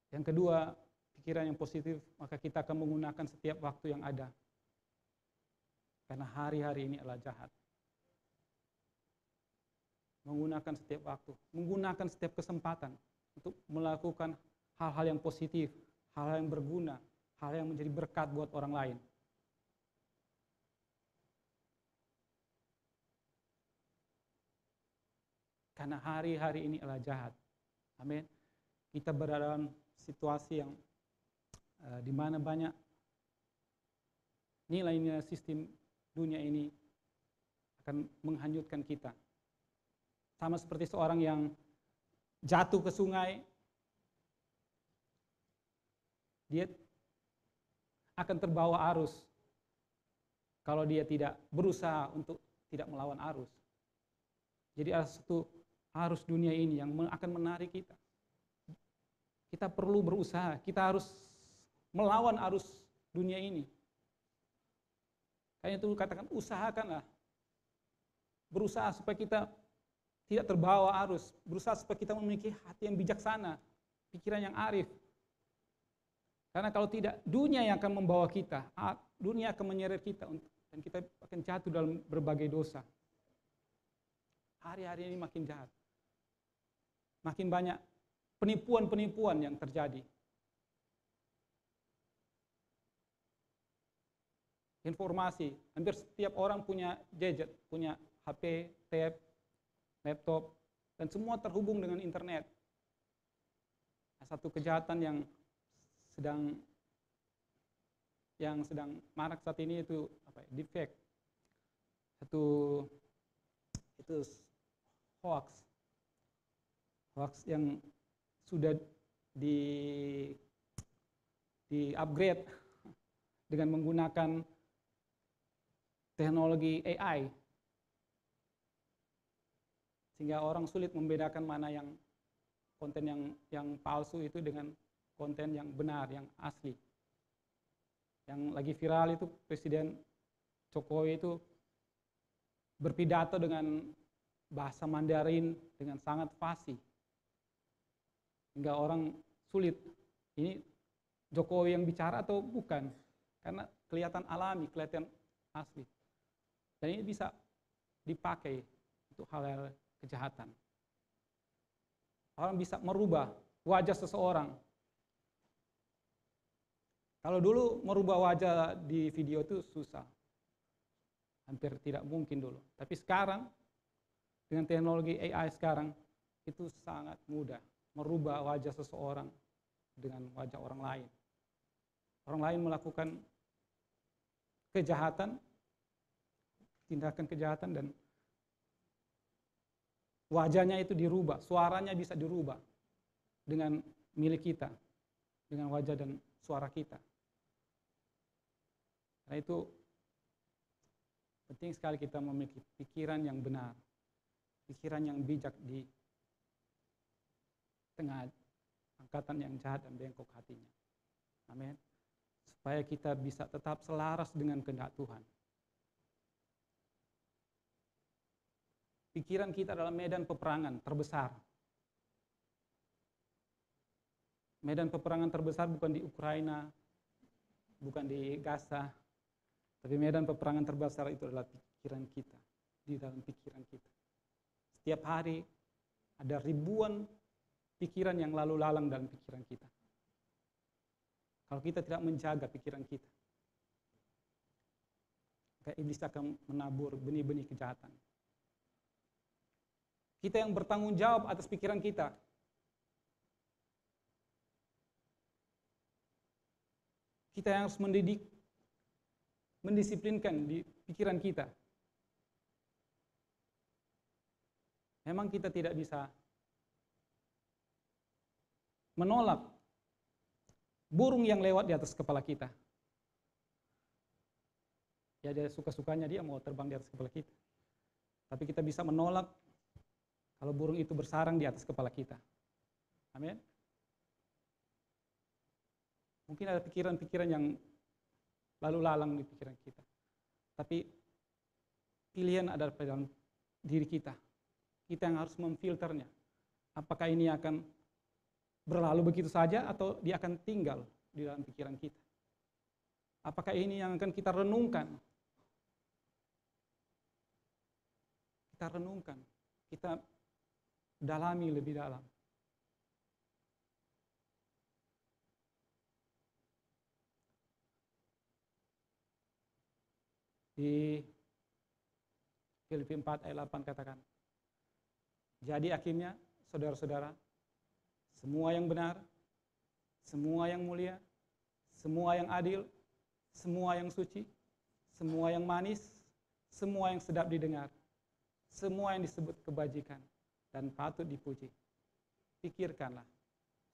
Yang kedua, pikiran yang positif, maka kita akan menggunakan setiap waktu yang ada. Karena hari-hari ini adalah jahat. Menggunakan setiap waktu, menggunakan setiap kesempatan untuk melakukan hal-hal yang positif, hal-hal yang berguna, hal yang menjadi berkat buat orang lain. Karena hari-hari ini adalah jahat. Amin. Kita berada dalam situasi yang di mana banyak nilai-nilai sistem dunia ini akan menghanyutkan kita. Sama seperti seorang yang jatuh ke sungai, dia akan terbawa arus kalau dia tidak berusaha untuk tidak melawan arus. Jadi ada satu arus dunia ini yang akan menarik kita. Kita perlu berusaha, kita harus melawan arus dunia ini. Karena itu katakan usahakanlah. Berusaha supaya kita tidak terbawa arus, berusaha supaya kita memiliki hati yang bijaksana, pikiran yang arif. Karena kalau tidak, dunia yang akan membawa kita, dunia akan menyeret kita dan kita akan jatuh dalam berbagai dosa. Hari-hari ini makin jahat. Makin banyak penipuan-penipuan yang terjadi. Informasi, hampir setiap orang punya gadget, punya HP, tab, laptop, dan semua terhubung dengan internet. Satu kejahatan yang sedang marak saat ini itu deepfake. Itu hoax yang sudah di-upgrade dengan menggunakan teknologi AI. Sehingga orang sulit membedakan mana yang konten yang palsu itu dengan konten yang benar, yang asli. Yang lagi viral itu Presiden Jokowi itu berpidato dengan bahasa Mandarin dengan sangat fasih. Hingga orang sulit, ini Jokowi yang bicara atau bukan? Karena kelihatan alami, kelihatan asli. Dan ini bisa dipakai untuk hal-hal kejahatan. Orang bisa merubah wajah seseorang. Kalau dulu merubah wajah di video itu susah. Hampir tidak mungkin dulu. Tapi sekarang, dengan teknologi AI sekarang, itu sangat mudah. Merubah wajah seseorang dengan wajah orang lain. Orang lain melakukan kejahatan, tindakan kejahatan, dan wajahnya itu dirubah, suaranya bisa dirubah dengan milik kita, dengan wajah dan suara kita. Karena itu penting sekali kita memiliki pikiran yang benar, pikiran yang bijak di tengah angkatan yang jahat dan bengkok hatinya. Amin. Supaya kita bisa tetap selaras dengan kehendak Tuhan. Pikiran kita adalah medan peperangan terbesar. Medan peperangan terbesar bukan di Ukraina, bukan di Gaza, tapi medan peperangan terbesar itu adalah pikiran kita, di dalam pikiran kita. Setiap hari ada ribuan pikiran yang lalu lalang dalam pikiran kita. Kalau kita tidak menjaga pikiran kita, maka iblis akan menabur benih-benih kejahatan. Kita yang bertanggung jawab atas pikiran kita. Kita yang harus mendidik, mendisiplinkan di pikiran kita. Memang kita tidak bisa menolak burung yang lewat di atas kepala kita. Ya, dia suka-sukanya dia mau terbang di atas kepala kita. Tapi kita bisa menolak kalau burung itu bersarang di atas kepala kita. Amin. Mungkin ada pikiran-pikiran yang lalu lalang di pikiran kita. Tapi pilihan ada pada dalam diri kita. Kita yang harus memfilternya. Apakah ini akan berlalu begitu saja atau dia akan tinggal di dalam pikiran kita? Apakah ini yang akan kita renungkan? Kita renungkan, kita dalami lebih dalam. Di Filipi 4 ayat 8 katakan, jadi akhirnya saudara-saudara, semua yang benar, semua yang mulia, semua yang adil, semua yang suci, semua yang manis, semua yang sedap didengar, semua yang disebut kebajikan dan patut dipuji, pikirkanlah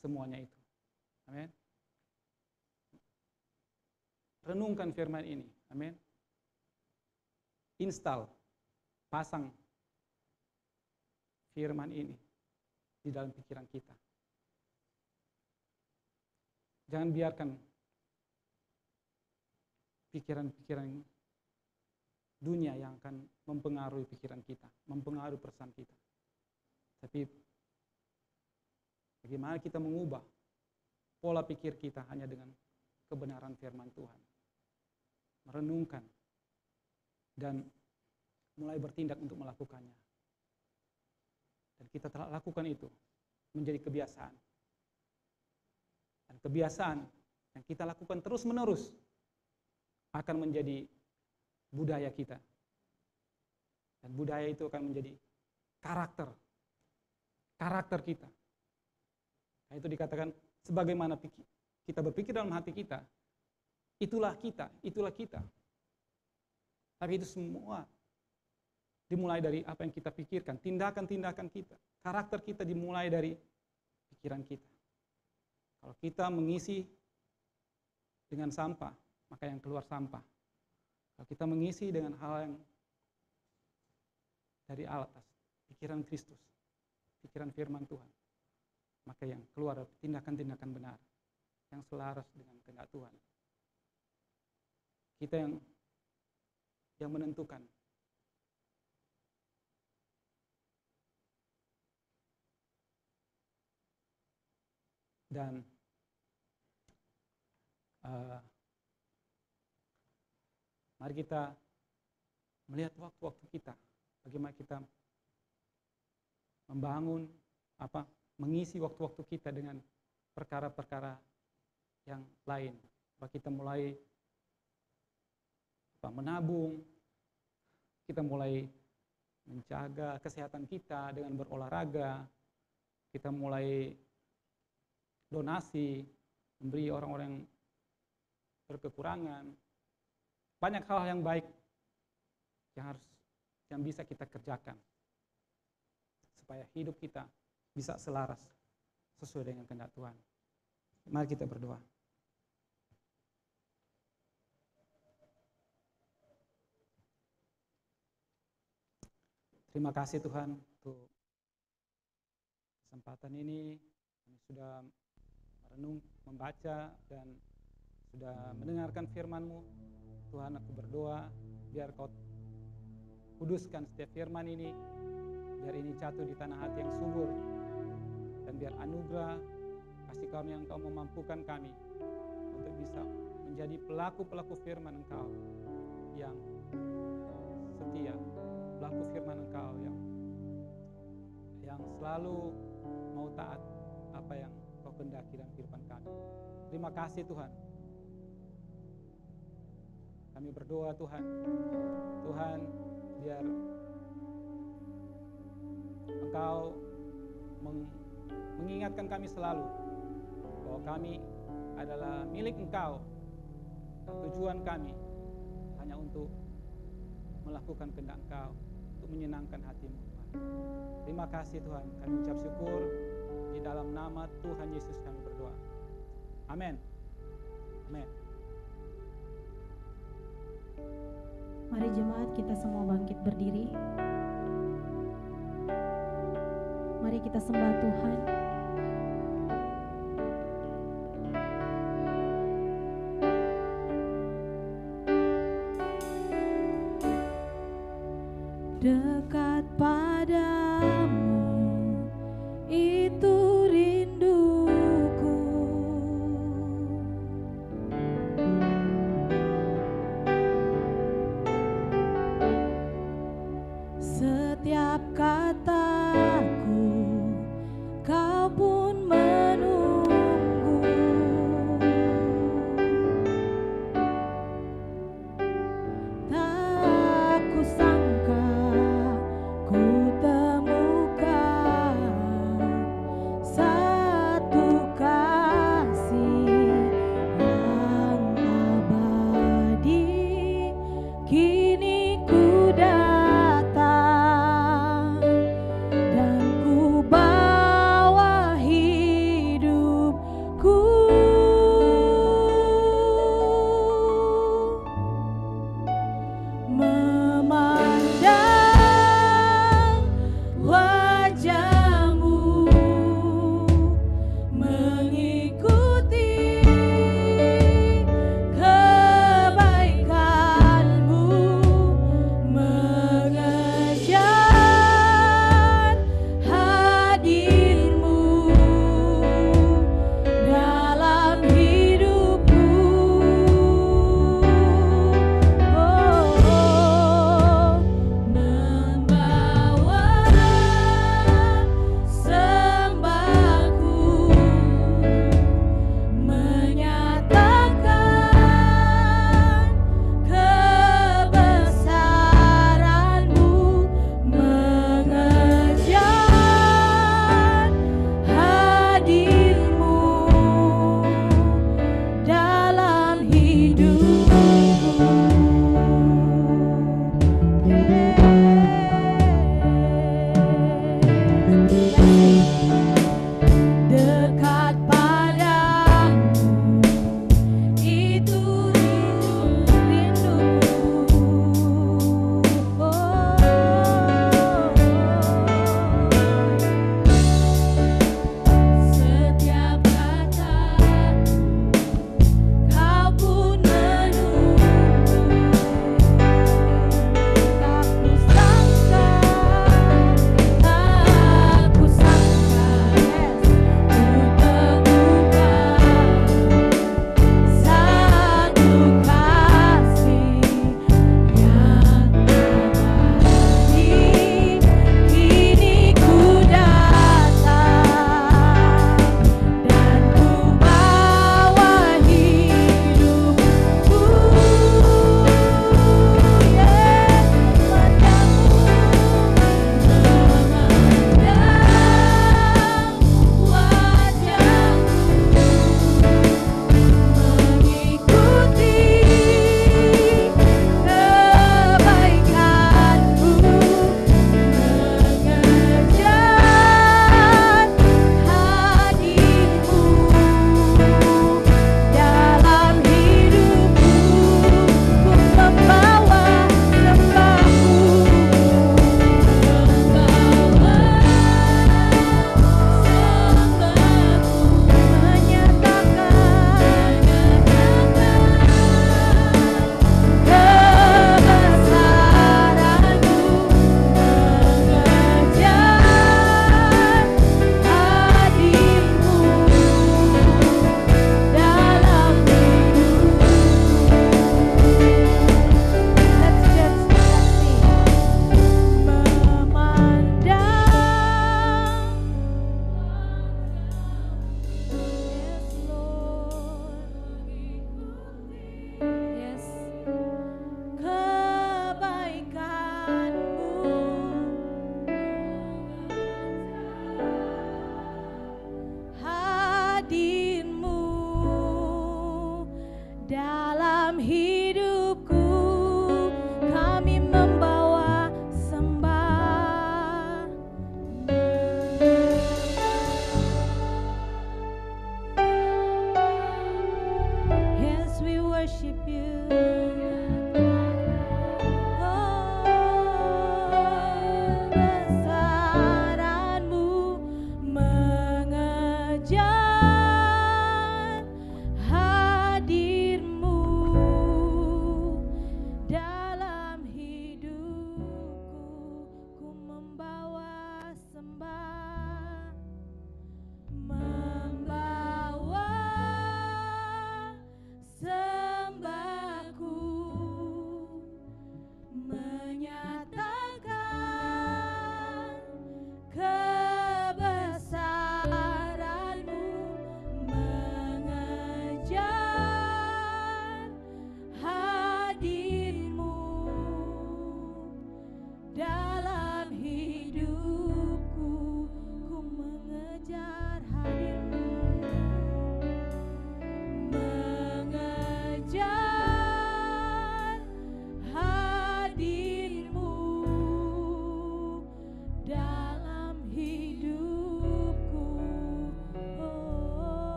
semuanya itu. Amin. Renungkan firman ini. Amin. Install, pasang firman ini di dalam pikiran kita. Jangan biarkan pikiran-pikiran dunia yang akan mempengaruhi pikiran kita, mempengaruhi perasaan kita. Tapi bagaimana kita mengubah pola pikir kita hanya dengan kebenaran firman Tuhan. Merenungkan dan mulai bertindak untuk melakukannya. Dan kita telah lakukan itu menjadi kebiasaan. Dan kebiasaan yang kita lakukan terus-menerus akan menjadi budaya kita. Dan budaya itu akan menjadi karakter kita. Nah, itu dikatakan sebagaimana kita berpikir dalam hati kita, itulah kita. Tapi itu semua dimulai dari apa yang kita pikirkan, tindakan-tindakan kita. Karakter kita dimulai dari pikiran kita. Kalau kita mengisi dengan sampah, maka yang keluar sampah. Kalau kita mengisi dengan hal yang dari atas, pikiran Kristus, pikiran firman Tuhan, maka yang keluar tindakan-tindakan benar, yang selaras dengan kehendak Tuhan. Kita yang menentukan. Dan mari kita melihat waktu-waktu kita, bagaimana kita membangun mengisi waktu-waktu kita dengan perkara-perkara yang lain. Bahwa kita mulai menabung, kita mulai menjaga kesehatan kita dengan berolahraga, kita mulai donasi, memberi orang-orang yang berkekurangan. Banyak hal yang baik yang bisa kita kerjakan supaya hidup kita bisa selaras sesuai dengan kehendak Tuhan. Mari kita berdoa. Terima kasih Tuhan untuk kesempatan ini. Kami sudah merenung, membaca, dan sudah mendengarkan firman-Mu. Tuhan, aku berdoa biar Kau kuduskan setiap firman ini, biar ini jatuh di tanah hati yang subur, dan biar anugerah kasih karunia yang Kau memampukan kami untuk bisa menjadi pelaku-pelaku firman Engkau yang setia, pelaku firman Engkau yang selalu mau taat apa yang Kau kehendaki dalam kehidupan kami. Terima kasih Tuhan. Kami berdoa Tuhan, biar Engkau mengingatkan kami selalu bahwa kami adalah milik Engkau. Tujuan kami hanya untuk melakukan kehendak Engkau, untuk menyenangkan hati-Mu, Tuhan. Terima kasih Tuhan, kami ucap syukur di dalam nama Tuhan Yesus kami berdoa. Amin. Amin. Mari jemaat kita semua bangkit berdiri. Mari kita sembah Tuhan. Dekat padamu itu rinduku. Setiap kataku kau pun menunggu. Tak kusangka ku temukan satu kasih yang abadi. Kini ku datang dan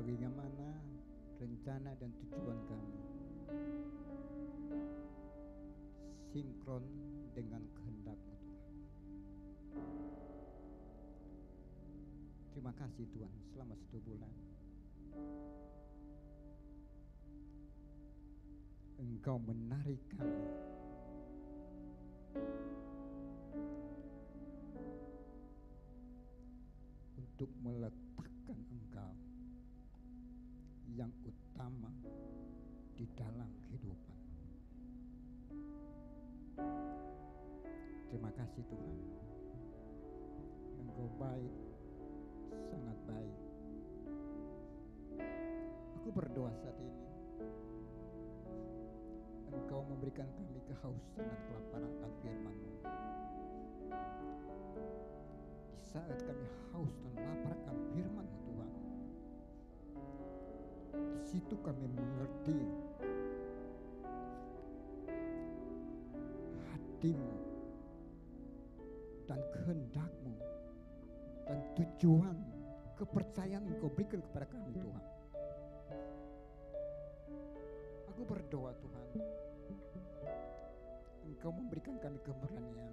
bagaimana rencana dan tujuan kami sinkron dengan kehendak-Mu Tuhan. Terima kasih Tuhan, selama 1 bulan Engkau menarik kami untuk meletakkan Engkau yang utama di dalam kehidupan. Terima kasih Tuhan, Engkau baik, sangat baik. Aku berdoa saat ini, Engkau memberikan kami kehausan dan kelaparan akan firman-Mu. Di saat kami haus dan lapar akan firman-Mu Tuhan, di situ kami mengerti hati-Mu dan kehendak-Mu dan tujuan kepercayaan Engkau berikan kepada kami Tuhan. Aku berdoa Tuhan, Engkau memberikan kami keberanian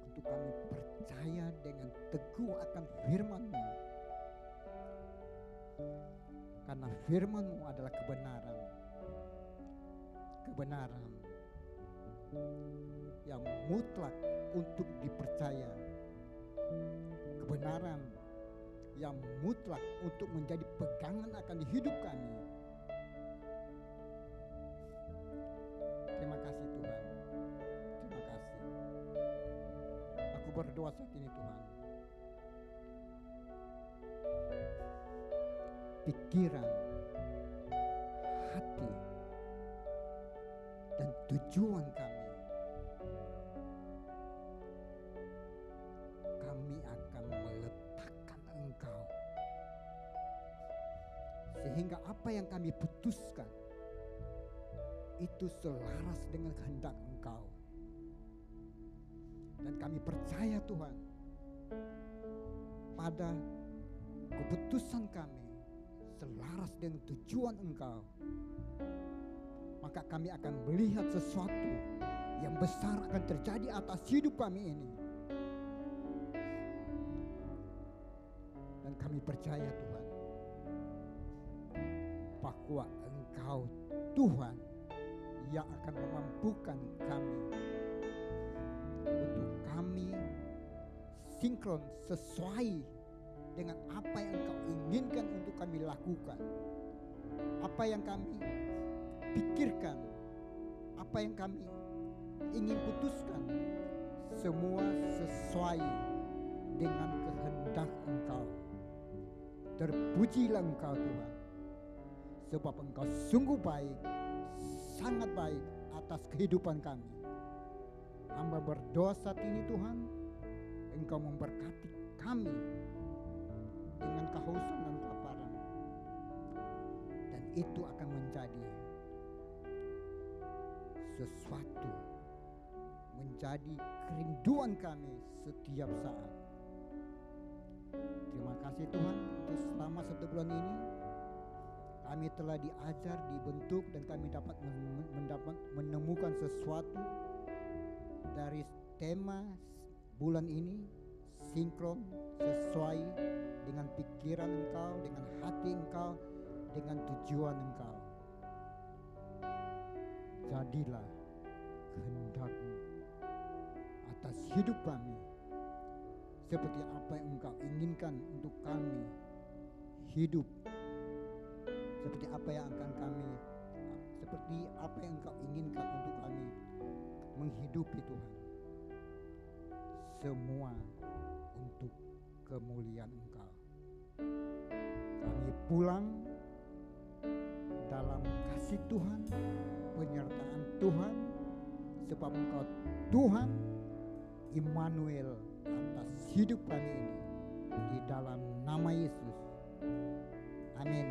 untuk kami percaya dengan teguh akan firman-Mu, karena firman-Mu adalah kebenaran, kebenaran yang mutlak untuk dipercaya, kebenaran yang mutlak untuk menjadi pegangan akan hidup kami. Terima kasih Tuhan, terima kasih. Aku berdoa saat ini Tuhan, pikiran, hati, dan tujuan kami akan meletakkan Engkau, sehingga apa yang kami putuskan itu selaras dengan kehendak Engkau. Dan kami percaya Tuhan, pada keputusan kami selaras dengan tujuan Engkau, maka kami akan melihat sesuatu yang besar akan terjadi atas hidup kami ini. Dan kami percaya Tuhan, bahwa Engkau Tuhan yang akan memampukan kami untuk kami sinkron sesuai dengan apa yang Engkau inginkan untuk kami lakukan, apa yang kami pikirkan, apa yang kami ingin putuskan, semua sesuai dengan kehendak Engkau. Terpujilah Engkau Tuhan, sebab Engkau sungguh baik, sangat baik atas kehidupan kami. Hamba berdoa saat ini Tuhan, Engkau memberkati kami dengan kehausan dan kelaparan, dan itu akan menjadi sesuatu, menjadi kerinduan kami setiap saat. Terima kasih Tuhan, untuk selama 1 bulan ini kami telah diajar, dibentuk, dan kami dapat menemukan sesuatu dari tema bulan ini, sinkron sesuai dengan pikiran Engkau, dengan hati Engkau, dengan tujuan Engkau. Jadilah kehendak-Mu atas hidup kami, seperti apa yang Engkau inginkan untuk kami hidup, seperti apa yang akan kami, seperti apa yang Engkau inginkan untuk kami menghidupi Tuhan. Semua untuk kemuliaan Engkau. Kami pulang dalam kasih Tuhan, penyertaan Tuhan, sebab Engkau Tuhan Immanuel atas hidup kami ini, di dalam nama Yesus. Amin.